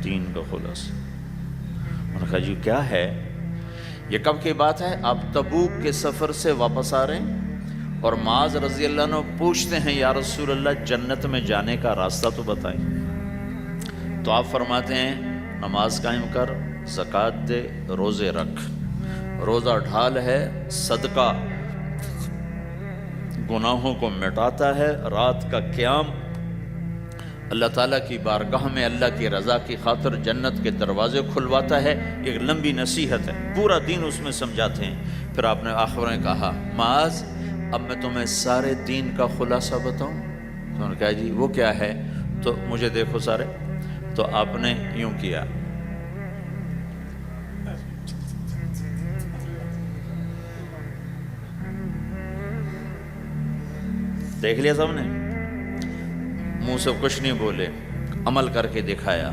دین کا خلاصہ. انہوں نے کہا جی کیا ہے؟ یہ کب کی بات ہے؟ آپ تبوک کے سفر سے واپس آ رہے ہیں اور معاذ رضی اللہ عنہ پوچھتے ہیں یا رسول اللہ جنت میں جانے کا راستہ تو بتائیں. تو آپ فرماتے ہیں نماز قائم کر، زکوٰۃ دے، روزے رکھ. روزہ ڈھال ہے، صدقہ گناہوں کو مٹاتا ہے، رات کا قیام اللہ تعالیٰ کی بارگاہ میں اللہ کی رضا کی خاطر جنت کے دروازے کھلواتا ہے. ایک لمبی نصیحت ہے، پورا دین اس میں سمجھاتے ہیں. پھر آپ نے آخر میں کہا معاذ اب میں تمہیں سارے دین کا خلاصہ بتاؤں؟ تو انہوں نے کہا جی وہ کیا ہے؟ تو مجھے دیکھو سارے. تو آپ نے یوں کیا، دیکھ لیا سب نے، منہ سے کچھ نہیں بولے، عمل کر کے دکھایا.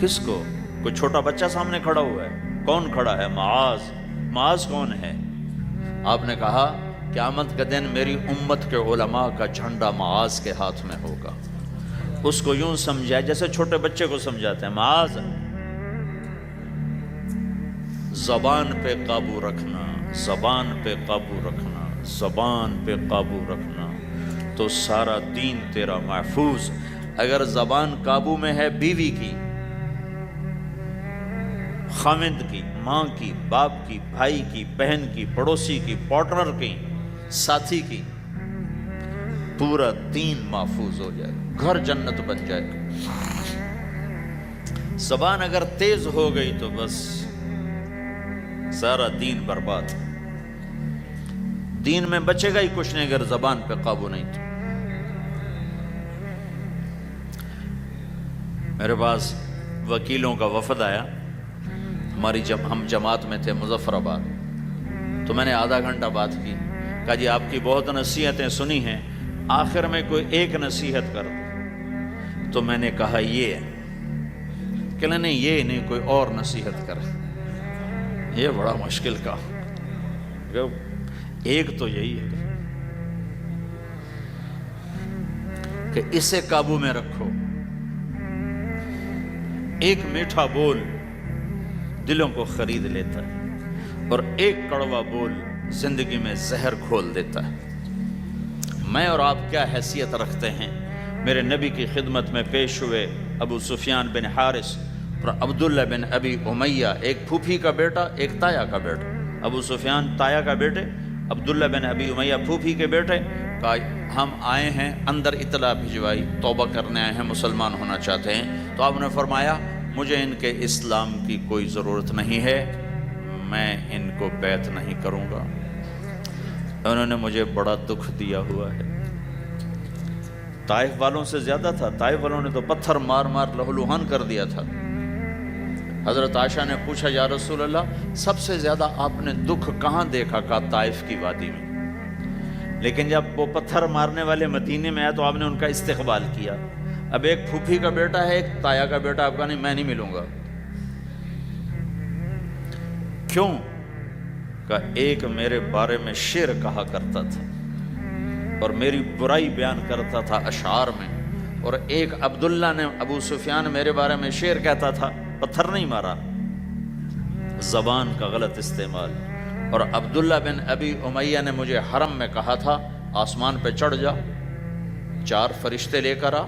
کس کو؟ کوئی چھوٹا بچہ سامنے کھڑا ہوا ہے. کون کھڑا ہے؟ معاذ. معاذ کون ہے؟ آپ نے کہا قیامت کا دن میری امت کے علماء کا جھنڈا معاذ کے ہاتھ میں ہوگا. اس کو یوں سمجھا جیسے چھوٹے بچے کو سمجھاتے ہیں. معاذ زبان پہ قابو رکھنا، زبان پہ قابو رکھنا، زبان پہ قابو رکھنا تو سارا دین تیرا محفوظ. اگر زبان قابو میں ہے بیوی کی، خامند کی، ماں کی، باپ کی، بھائی کی، بہن کی، پڑوسی کی، پارٹنر کی، ساتھی کی، پورا دین محفوظ ہو جائے، گھر جنت بن جائے گا۔ زبان اگر تیز ہو گئی تو بس سارا دین برباد، دین میں بچے گا ہی کچھ نہیں اگر زبان پہ قابو نہیں تو۔ میرے پاس وکیلوں کا وفد آیا، ہم جماعت میں تھے مظفر آباد، تو میں نے آدھا گھنٹہ بات کی، کہا جی آپ کی بہت نصیحتیں سنی ہیں، آخر میں کوئی ایک نصیحت کر دو۔ تو میں نے کہا یہ کہ نہیں یہ نہیں، کوئی اور نصیحت کر۔ یہ بڑا مشکل کام، ایک تو یہی ہے کہ اسے قابو میں رکھو۔ ایک میٹھا بول دلوں کو خرید لیتا ہے، اور ایک کڑوا بول زندگی میں زہر کھول دیتا ہے۔ میں اور آپ کیا حیثیت رکھتے ہیں؟ میرے نبی کی خدمت میں پیش ہوئے ابو سفیان بن حارث اور عبداللہ بن ابی امیہ، ایک پھوپھی کا بیٹا ایک تایا کا بیٹا۔ ابو سفیان تایا کا بیٹے، عبداللہ بن ابی امیہ پھوپھی کے بیٹے۔ کہا ہم آئے ہیں، اندر اطلاع بھجوائی، توبہ کرنے آئے ہیں، مسلمان ہونا چاہتے ہیں۔ تو آپ نے فرمایا مجھے ان کے اسلام کی کوئی ضرورت نہیں ہے، میں ان کو بیعت نہیں کروں گا۔ انہوں نے مجھے بڑا دکھ دیا ہوا ہے۔ طائف والوں سے زیادہ تھا، طائف والوں نے تو پتھر مار مار لہولوہان کر دیا تھا۔ حضرت عائشہ نے پوچھا یا رسول اللہ سب سے زیادہ آپ نے دکھ کہاں دیکھا؟ کہا طائف کی وادی میں۔ لیکن جب وہ پتھر مارنے والے مدینے میں آئے تو آپ نے ان کا استقبال کیا۔ اب ایک پھوپھی کا بیٹا ہے، ایک تایا کا بیٹا، آپ کا نہیں، میں نہیں ملوں گا۔ کیوں؟ کہ ایک میرے بارے میں شعر کہا کرتا تھا اور میری برائی بیان کرتا تھا اشعار میں، اور ایک عبداللہ نے، ابو سفیان میرے بارے میں شعر کہتا تھا، پتھر نہیں مارا، زبان کا غلط استعمال۔ اور عبداللہ بن ابی امیہ نے مجھے حرم میں کہا تھا آسمان پہ چڑھ جا، 4 فرشتے لے کر آ،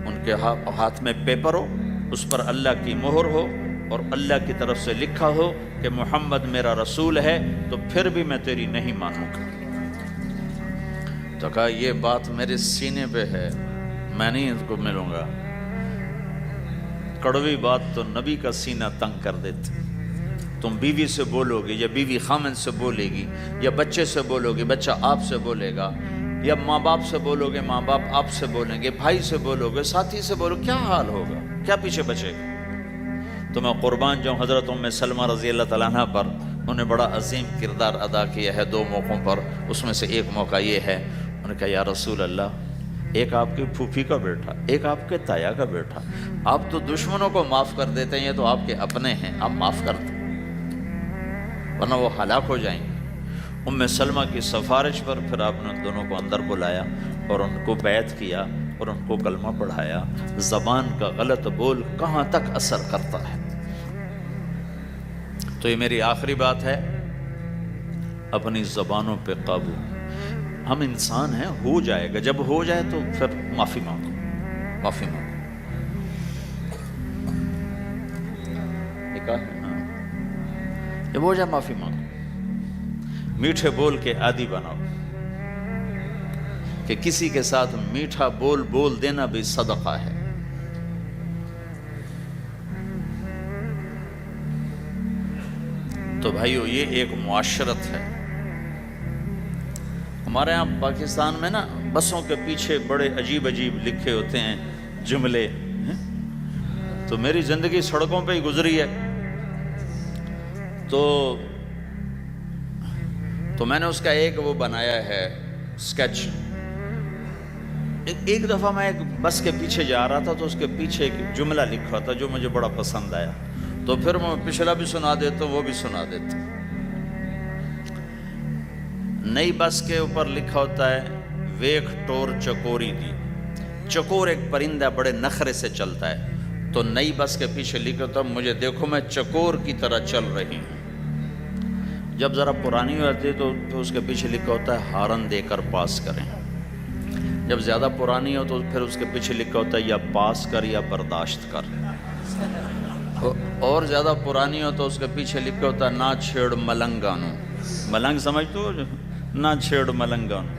ان کے ہاتھ میں پیپر ہو، اس پر اللہ کی مہر ہو اور اللہ کی طرف سے لکھا ہو کہ محمد میرا رسول ہے، تو پھر بھی میں تیری نہیں مانوں گا۔ تو کہا یہ بات میرے سینے پہ ہے، میں نہیں ان کو ملوں گا۔ کڑوی بات تو نبی کا سینہ تنگ کر دیتی۔ تم بیوی سے بولو گے یا بیوی خامن سے بولے گی، یا بچے سے بولو گے بچہ آپ سے بولے گا، یا ماں باپ سے بولو گے ماں باپ آپ سے بولیں گے، بھائی سے بولو گے، ساتھی سے بولو، کیا حال ہوگا؟ کیا پیچھے بچے گا؟ تو میں قربان جاؤں حضرت ام سلمہ رضی اللہ تعالیٰ عنہ پر، انہوں نے بڑا عظیم کردار ادا کیا ہے 2 موقعوں پر۔ اس میں سے ایک موقع یہ ہے، انہوں نے کہا یا رسول اللہ ایک آپ کی پھوپھی کا بیٹا، ایک آپ کے تایا کا بیٹا، آپ تو دشمنوں کو معاف کر دیتے ہیں، یہ تو آپ کے اپنے ہیں، آپ معاف کر دیں ورنہ وہ ہلاک ہو جائیں گے۔ ام سلمہ کی سفارش پر پھر آپ نے دونوں کو اندر بلایا اور ان کو بیعت کیا اور ان کو کلمہ پڑھایا۔ زبان کا غلط بول کہاں تک اثر کرتا ہے؟ تو یہ میری آخری بات ہے، اپنی زبانوں پہ قابو۔ ہم انسان ہیں، ہو جائے گا، جب ہو جائے تو پھر معافی مانگو، معافی مانگو۔ جب ہو جائے معافی مانگو، میٹھے بول کے عادی بناؤ کہ کسی کے ساتھ میٹھا بول بول دینا بھی صدقہ ہے۔ تو بھائیو یہ ایک معاشرت ہے۔ ہمارے یہاں پاکستان میں نا بسوں کے پیچھے بڑے عجیب عجیب لکھے ہوتے ہیں جملے، تو میری زندگی سڑکوں پہ ہی گزری ہے، تو میں نے اس کا ایک وہ بنایا ہے سکیچ۔ ایک دفعہ میں ایک بس کے پیچھے جا رہا تھا تو اس کے پیچھے ایک جملہ لکھا تھا جو مجھے بڑا پسند آیا، تو پھر میں پچھلا بھی سنا دیتا ہوں، وہ بھی سنا دیتا ہوں۔ نئی بس کے اوپر لکھا ہوتا ہے ویکھ ٹور چکوری دی۔ چکور ایک پرندہ بڑے نخرے سے چلتا ہے، تو نئی بس کے پیچھے لکھا ہوتا ہے مجھے دیکھو میں چکور کی طرح چل رہی ہوں۔ جب ذرا پرانی ہو جاتی ہے تو اس کے پیچھے لکھا ہوتا ہے ہارن دے کر پاس کریں۔ جب زیادہ پرانی ہو تو پھر اس کے پیچھے لکھا ہوتا ہے یا پاس کر یا برداشت کر۔ اور زیادہ پرانی ہو تو اس کے پیچھے لکھا ہوتا ہے نہ چھیڑ ملنگانو. ملنگ سمجھتے ہو؟ نہ چھیڑ ملنگانو.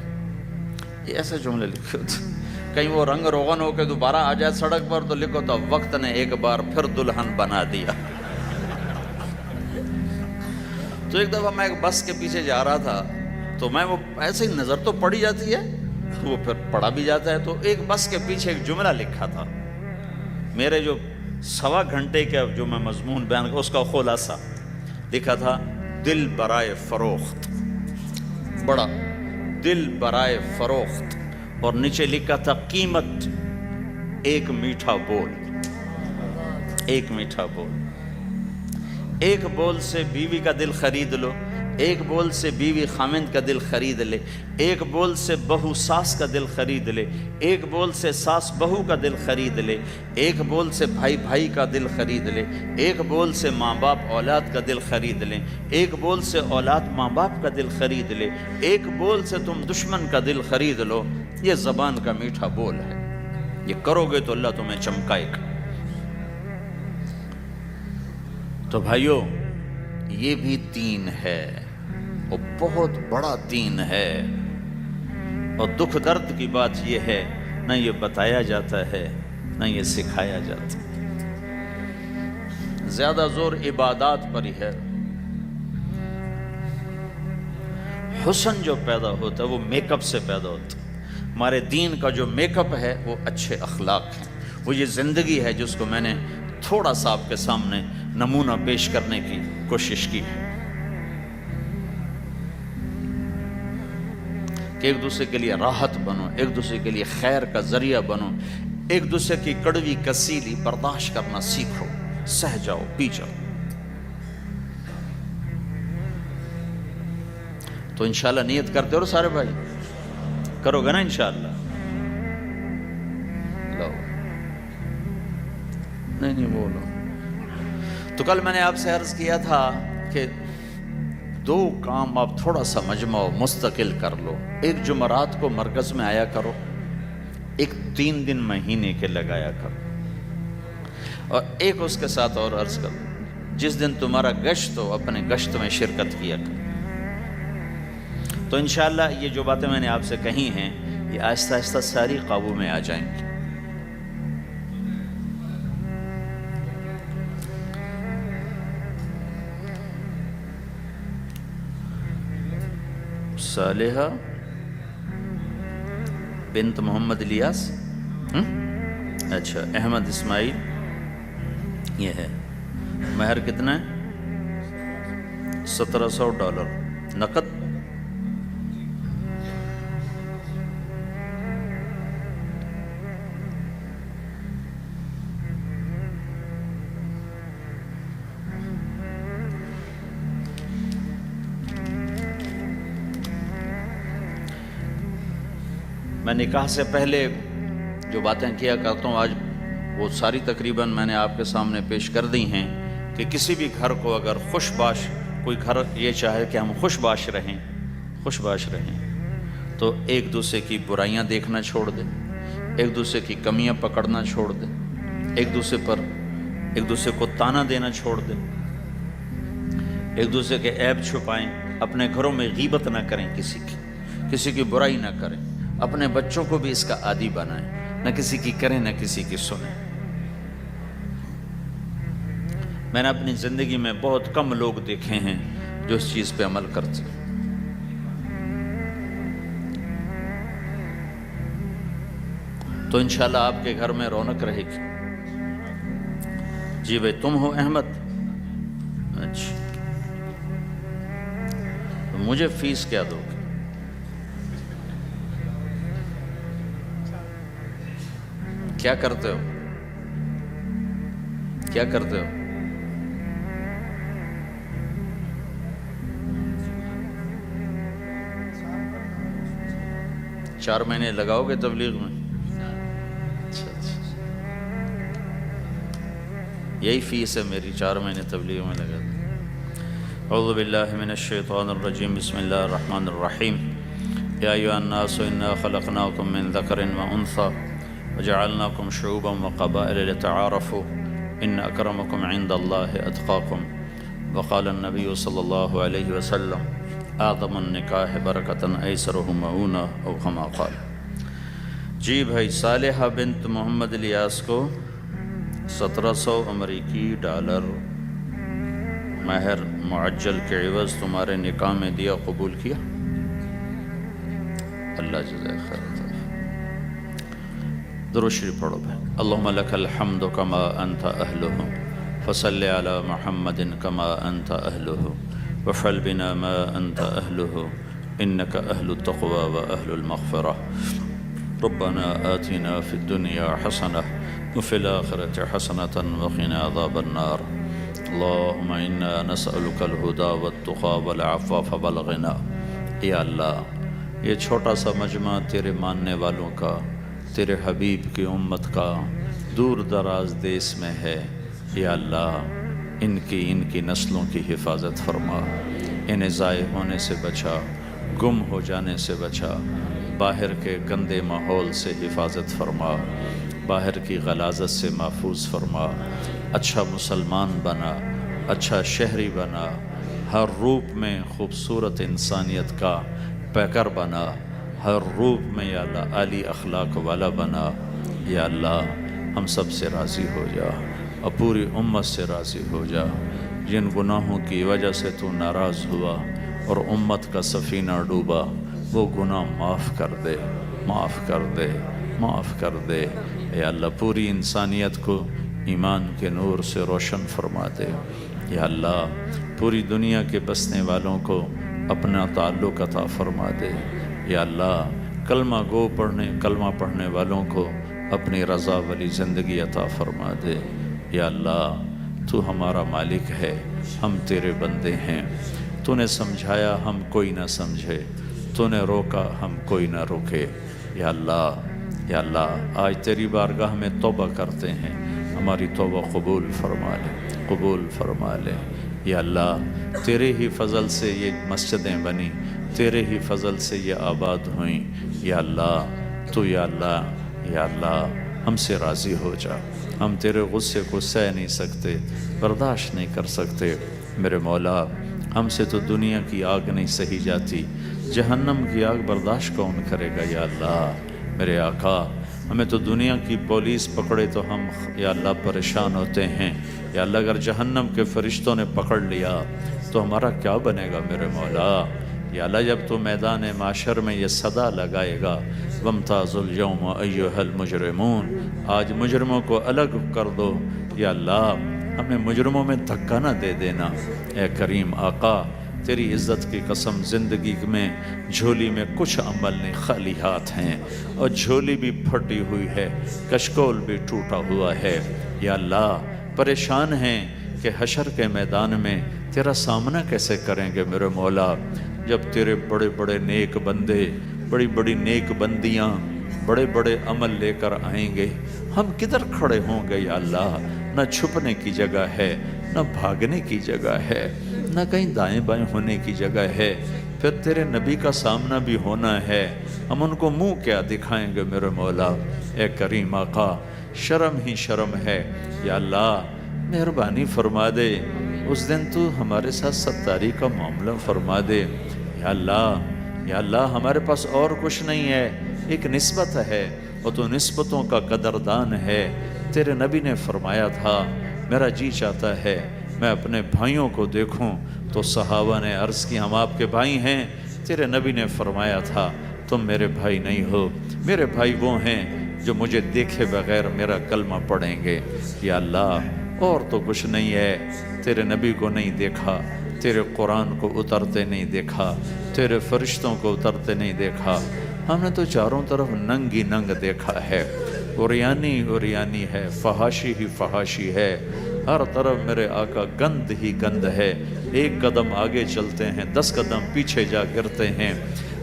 یہ ایسے جملے لکھے ہوتے. کہیں وہ رنگ روغن ہو کے دوبارہ آ جائے سڑک پر تو لکھو تو وقت نے ایک بار پھر دلہن بنا دیا. تو ایک دفعہ میں ایک بس کے پیچھے جا رہا تھا تو میں وہ ایسے ہی نظر تو پڑی جاتی ہے تو وہ پھر پڑھا بھی جاتا ہے. تو ایک بس کے پیچھے ایک جملہ لکھا تھا. میرے جو 1.25 گھنٹے کا جو میں مضمون بیان کر اس کا خلاصہ لکھا تھا دل برائے فروخت. بڑا دل برائے فروخت. اور نیچے لکھا تھا قیمت ایک میٹھا بول. ایک میٹھا بول. ایک بول سے بیوی کا دل خرید لو. ایک بول سے بیوی خامند کا دل خرید لے. ایک بول سے بہو ساس کا دل خرید لے. ایک بول سے ساس بہو کا دل خرید لے. ایک بول سے بھائی بھائی کا دل خرید لے. ایک بول سے ماں باپ اولاد کا دل خرید لیں. ایک بول سے اولاد ماں باپ کا دل خرید لے. ایک بول سے تم دشمن کا دل خرید لو. یہ زبان کا میٹھا بول ہے. یہ کرو گے تو اللہ تمہیں چمکائے گا. تو بھائیو یہ بھی دین ہے اور بہت بڑا دین ہے. اور دکھ درد کی بات یہ ہے نہ یہ بتایا جاتا ہے نہ یہ سکھایا جاتا. زیادہ زور عبادات پر ہی ہے. حسن جو پیدا ہوتا ہے وہ میک اپ سے پیدا ہوتا ہے. ہمارے دین کا جو میک اپ ہے وہ اچھے اخلاق ہیں. وہ یہ زندگی ہے جس کو میں نے تھوڑا سا آپ کے سامنے نمونہ پیش کرنے کی کوشش کی ہے کہ ایک دوسرے کے لیے راحت بنو, ایک دوسرے کے لیے خیر کا ذریعہ بنو, ایک دوسرے کی کڑوی کسیلی برداشت کرنا سیکھو, سہ جاؤ, پی جاؤ. تو انشاءاللہ نیت کرتے ہو سارے بھائی, کرو گے نا انشاءاللہ؟ لو نہیں بولو. تو کل میں نے آپ سے عرض کیا تھا کہ 2 کام آپ تھوڑا سا مجمع مستقل کر لو. ایک جمعرات کو مرکز میں آیا کرو, ایک 3 دن مہینے کے لگایا کرو, اور ایک اس کے ساتھ اور عرض کرو جس دن تمہارا گشت ہو اپنے گشت میں شرکت کیا کرو. تو انشاءاللہ یہ جو باتیں میں نے آپ سے کہی ہیں یہ آہستہ آہستہ ساری قابو میں آ جائیں گی. صالحہ بنت محمد الیاس, اچھا احمد اسماعیل یہ ہے. مہر کتنا ہے؟ $1700 نقد. میں نکاح سے پہلے جو باتیں کیا کرتا ہوں آج وہ ساری تقریباً میں نے آپ کے سامنے پیش کر دی ہیں کہ کسی بھی گھر کو اگر خوش باش کوئی گھر یہ چاہے کہ ہم خوش باش رہیں تو ایک دوسرے کی برائیاں دیکھنا چھوڑ دیں, ایک دوسرے کی کمیاں پکڑنا چھوڑ دیں, ایک دوسرے کو تانا دینا چھوڑ دیں, ایک دوسرے کے عیب چھپائیں, اپنے گھروں میں غیبت نہ کریں, کسی کی برائی نہ کریں, اپنے بچوں کو بھی اس کا عادی بنائیں, نہ کسی کی کریں نہ کسی کی سنیں. میں نے اپنی زندگی میں بہت کم لوگ دیکھے ہیں جو اس چیز پہ عمل کرتے. تو انشاءاللہ آپ کے گھر میں رونق رہے گی. جی بھائی تم ہو احمد؟ اچھا تو مجھے فیس کیا دو گے؟ کیا کرتے ہو؟ 4 مہینے لگاؤ گے تبلیغ میں؟ اچھا یہی فیس ہے میری, 4 مہینے تبلیغ میں لگا دیں. اعوذ باللہ من الشیطان الرجیم, بسم اللہ الرحمن الرحیم. یا ایھا الناس انا خلقناکم من ذکر وانثی وجعلناکم شعوبا وقبائل لتعارفوا ان اکرمکم عند اللہ اتقاکم وقال النبی صلی اللہ علیہ وسلم اعظم النکاح برکتاً ایسرہ معونہ او کما قال۔ جی بھائی، صالحہ بنت محمد الیاس کو 1700 امریکی ڈالر مہر معجل کے عوض تمہارے نکاح میں دیا، قبول کیا؟ اللہ جزائے خیر۔ درود شریف پڑھو بھائی۔ اللہم لک الحمد کما انت اہلہ فصل علی محمد کما انت اہلہ وفعل بنا ما انت اہلہ انک اہل التقوی و اہل المغفرہ۔ ربنا آتنا فی الدنیا حسنہ وفی الآخرۃ حسنۃ وقنا عذاب النار۔ اللہم انا نسألک الہدی والتقی والعفاف والغنی۔ یا اللہ، یہ چھوٹا سا مجمع تیرے ماننے والوں کا، تیرے حبیب کی امت کا دور دراز دیس میں ہے۔ یا اللہ، ان کی نسلوں کی حفاظت فرما، انہیں ضائع ہونے سے بچا، گم ہو جانے سے بچا، باہر کے گندے ماحول سے حفاظت فرما، باہر کی غلاظت سے محفوظ فرما، اچھا مسلمان بنا، اچھا شہری بنا، ہر روپ میں خوبصورت انسانیت کا پیکر بنا، ہر روپ میں یا اللہ عالی اخلاق والا بنا۔ یا اللہ، ہم سب سے راضی ہو جا اور پوری امت سے راضی ہو جا۔ جن گناہوں کی وجہ سے تو ناراض ہوا اور امت کا سفینہ ڈوبا، وہ گناہ معاف کر دے، معاف کر دے، معاف کر دے۔ یا اللہ، پوری انسانیت کو ایمان کے نور سے روشن فرما دے۔ یا اللہ، پوری دنیا کے بسنے والوں کو اپنا تعلق عطا فرما دے۔ یا اللہ، کلمہ پڑھنے والوں کو اپنی رضا والی زندگی عطا فرما دے۔ یا اللہ، تو ہمارا مالک ہے، ہم تیرے بندے ہیں۔ تو نے سمجھایا، ہم کوئی نہ سمجھے، تو نے روکا، ہم کوئی نہ روکے۔ یا اللہ، یا اللہ، آج تیری بارگاہ میں توبہ کرتے ہیں، ہماری توبہ قبول فرما لے، قبول فرما لے۔ یا اللہ، تیرے ہی فضل سے یہ مسجدیں بنی، تیرے ہی فضل سے یہ آباد ہوئیں۔ یا اللہ، تو یا اللہ، یا اللہ، ہم سے راضی ہو جا۔ ہم تیرے غصے کو سہ نہیں سکتے، برداشت نہیں کر سکتے۔ میرے مولا، ہم سے تو دنیا کی آگ نہیں سہی جاتی، جہنم کی آگ برداشت کون کرے گا؟ یا اللہ میرے آقا، ہمیں تو دنیا کی پولیس پکڑے تو ہم یا اللہ پریشان ہوتے ہیں۔ یا اللہ، اگر جہنم کے فرشتوں نے پکڑ لیا تو ہمارا کیا بنے گا میرے مولا؟ یا اللہ، جب تو میدان معاشر میں یہ صدا لگائے گا، وَامْتَازُوا الْيَوْمَ أَيُّهَا الْمُجْرِمُونَ، آج مجرموں کو الگ کر دو۔ یا اللہ، ہمیں مجرموں میں دھکا نہ دے دینا۔ اے کریم آقا، تیری عزت کی قسم، زندگی میں جھولی میں کچھ عمل نہیں، خالی ہاتھ ہیں، اور جھولی بھی پھٹی ہوئی ہے، کشکول بھی ٹوٹا ہوا ہے۔ یا اللہ، پریشان ہیں کہ حشر کے میدان میں تیرا سامنا کیسے کریں گے میرے مولا، جب تیرے بڑے بڑے نیک بندے، بڑی بڑی نیک بندیاں، بڑے بڑے عمل لے کر آئیں گے، ہم کدھر کھڑے ہوں گے؟ یا اللہ، نہ چھپنے کی جگہ ہے، نہ بھاگنے کی جگہ ہے، نہ کہیں دائیں بائیں ہونے کی جگہ ہے۔ پھر تیرے نبی کا سامنا بھی ہونا ہے، ہم ان کو منہ کیا دکھائیں گے میرے مولا؟ اے کریم آقا، شرم ہی شرم ہے۔ یا اللہ، مہربانی فرما دے، اس دن تو ہمارے ساتھ ستاری کا معاملہ فرما دے۔ یا اللہ، یا اللہ، ہمارے پاس اور کچھ نہیں ہے، ایک نسبت ہے، اور تو نسبتوں کا قدردان ہے۔ تیرے نبی نے فرمایا تھا، میرا جی چاہتا ہے میں اپنے بھائیوں کو دیکھوں، تو صحابہ نے عرض کی، ہم آپ کے بھائی ہیں۔ تیرے نبی نے فرمایا تھا، تم میرے بھائی نہیں ہو، میرے بھائی وہ ہیں جو مجھے دیکھے بغیر میرا کلمہ پڑھیں گے۔ یا اللہ، اور تو کچھ نہیں ہے، تیرے نبی کو نہیں دیکھا، تیرے قرآن کو اترتے نہیں دیکھا، تیرے فرشتوں کو اترتے نہیں دیکھا، ہم نے تو چاروں طرف ننگ ہی ننگ دیکھا ہے، اوریانی اوریانی ہے، فحاشی ہی فحاشی ہے، ہر طرف میرے آقا گند ہی گند ہے۔ ایک قدم آگے چلتے ہیں، 10 قدم پیچھے جا گرتے ہیں۔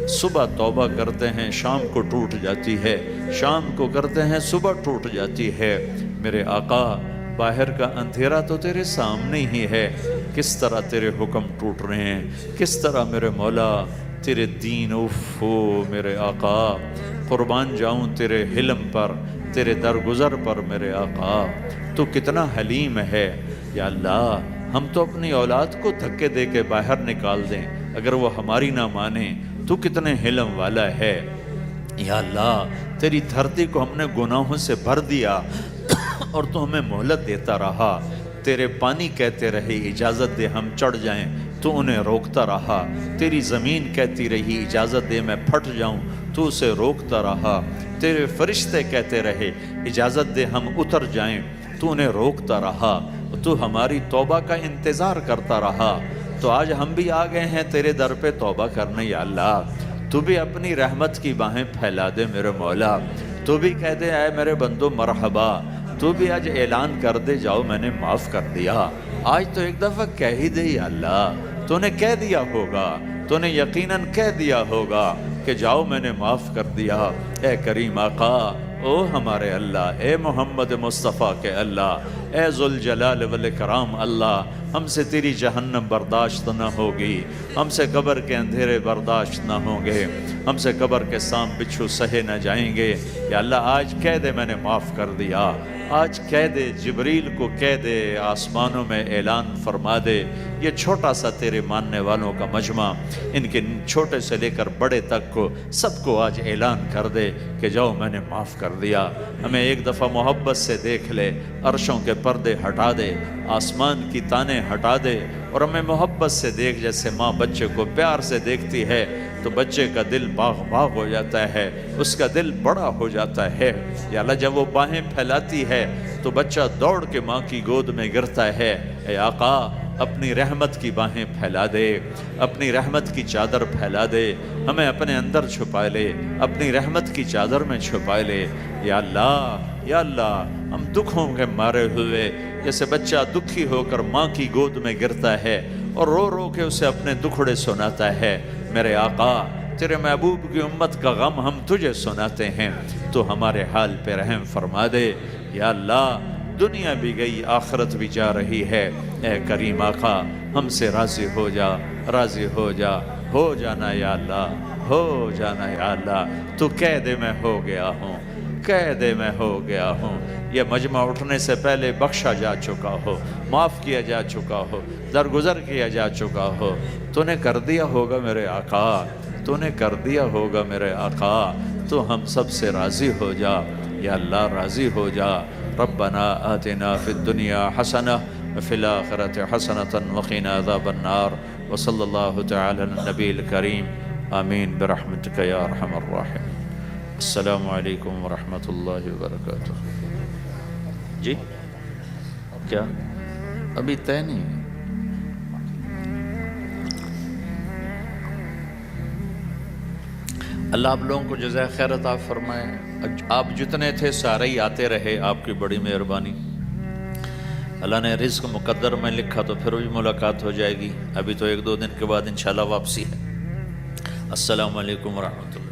صبح توبہ کرتے ہیں، شام کو ٹوٹ جاتی ہے، شام کو کرتے ہیں، صبح ٹوٹ جاتی ہے۔ میرے آقا، باہر کا اندھیرا تو تیرے سامنے ہی ہے، کس طرح تیرے حکم ٹوٹ رہے ہیں، کس طرح میرے مولا تیرے دین، میرے آقا، قربان جاؤں تیرے حلم پر، تیرے درگزر پر میرے آقا، تو کتنا حلیم ہے۔ یا اللہ ہم تو اپنی اولاد کو دھکے دے کے باہر نکال دیں، اگر وہ ہماری نہ مانے تو کتنے حلم والا ہے۔ یا اللہ تیری دھرتی کو ہم نے گناہوں سے بھر دیا اور تو ہمیں مہلت دیتا رہا، تیرے پانی کہتے رہے اجازت دے ہم چڑھ جائیں تو انہیں روکتا رہا، تیری زمین کہتی رہی اجازت دے میں پھٹ جاؤں تو اسے روکتا رہا، تیرے فرشتے کہتے رہے اجازت دے ہم اتر جائیں تو انہیں روکتا رہا، تو ہماری توبہ کا انتظار کرتا رہا۔ تو آج ہم بھی آ گئے ہیں تیرے در پہ توبہ کرنے۔ یا اللہ تو بھی اپنی رحمت کی باہیں پھیلا دے میرے مولا، تو بھی کہہ دے اے میرے بندو مرحبا، تو بھی آج اعلان کر دے جاؤ میں نے معاف کر دیا۔ آج تو ایک دفعہ کہہ ہی دے یا اللہ، تو نے کہہ دیا ہوگا، تو نے یقیناً کہہ دیا ہوگا کہ جاؤ میں نے معاف کر دیا۔ اے کریم آقا، او ہمارے اللہ، اے محمد مصطفیٰ کے اللہ، اے ذوالجلال والاکرام اللہ، ہم سے تیری جہنم برداشت نہ ہوگی، ہم سے قبر کے اندھیرے برداشت نہ ہوں گے، ہم سے قبر کے سام بچھو سہے نہ جائیں گے۔ یا اللہ آج کہہ دے میں نے معاف کر دیا، آج کہہ دے، جبریل کو کہہ دے، آسمانوں میں اعلان فرما دے، یہ چھوٹا سا تیرے ماننے والوں کا مجمع، ان کے چھوٹے سے لے کر بڑے تک کو سب کو آج اعلان کر دے کہ جاؤ میں نے معاف کر دیا۔ ہمیں ایک دفعہ محبت سے دیکھ لے، عرشوں کے پردے ہٹا دے، آسمان کی تانے ہٹا دے، اور ہمیں محبت سے دیکھ، جیسے ماں بچے کو پیار سے دیکھتی ہے تو بچے کا دل باغ باغ ہو جاتا ہے، اس کا دل بڑا ہو جاتا ہے۔ یا اللہ جب وہ باہیں پھیلاتی ہے تو بچہ دوڑ کے ماں کی گود میں گرتا ہے۔ اے آقا اپنی رحمت کی باہیں پھیلا دے، اپنی رحمت کی چادر پھیلا دے، ہمیں اپنے اندر چھپا لے، اپنی رحمت کی چادر میں چھپا لے۔ یا اللہ، یا اللہ ہم دکھوں کے مارے ہوئے، جیسے بچہ دکھی ہو کر ماں کی گود میں گرتا ہے اور رو رو کے اسے اپنے دکھڑے سناتا ہے، میرے آقا تیرے محبوب کی امت کا غم ہم تجھے سناتے ہیں، تو ہمارے حال پہ رحم فرما دے۔ یا اللہ دنیا بھی گئی، آخرت بھی جا رہی ہے، اے کریم آقا ہم سے راضی ہو جا، راضی ہو جا، ہو جانا یا اللہ، ہو جانا یا اللہ۔ تو کہہ دے میں ہو گیا ہوں، کہہ دے میں ہو گیا ہوں، یہ مجمع اٹھنے سے پہلے بخشا جا چکا ہو، معاف کیا جا چکا ہو، درگزر کیا جا چکا ہو، تو نے کر دیا ہوگا میرے آقا، تو نے کر دیا ہوگا میرے آقا، تو ہم سب سے راضی ہو جا یا اللہ، راضی ہو جا۔ ربنا آتنا فی الدنیا حسنہ وفی الآخرۃ حسنۃ وقنا عذاب النار، وصلی اللہ تعالی علی النبی الکریم، آمین برحمتک یا ارحم الراحمین۔ السلام علیکم ورحمۃ اللہ وبرکاتہ۔ جی کیا ابھی طے نہیں ہے؟ اللہ آپ لوگوں کو جزائے خیر عطا فرمائے۔ آپ جتنے تھے سارے ہی آتے رہے، آپ کی بڑی مہربانی۔ اللہ نے رزق مقدر میں لکھا تو پھر بھی ملاقات ہو جائے گی، ابھی تو ایک دو دن کے بعد انشاءاللہ واپسی ہے۔ السلام علیکم ورحمۃ اللہ۔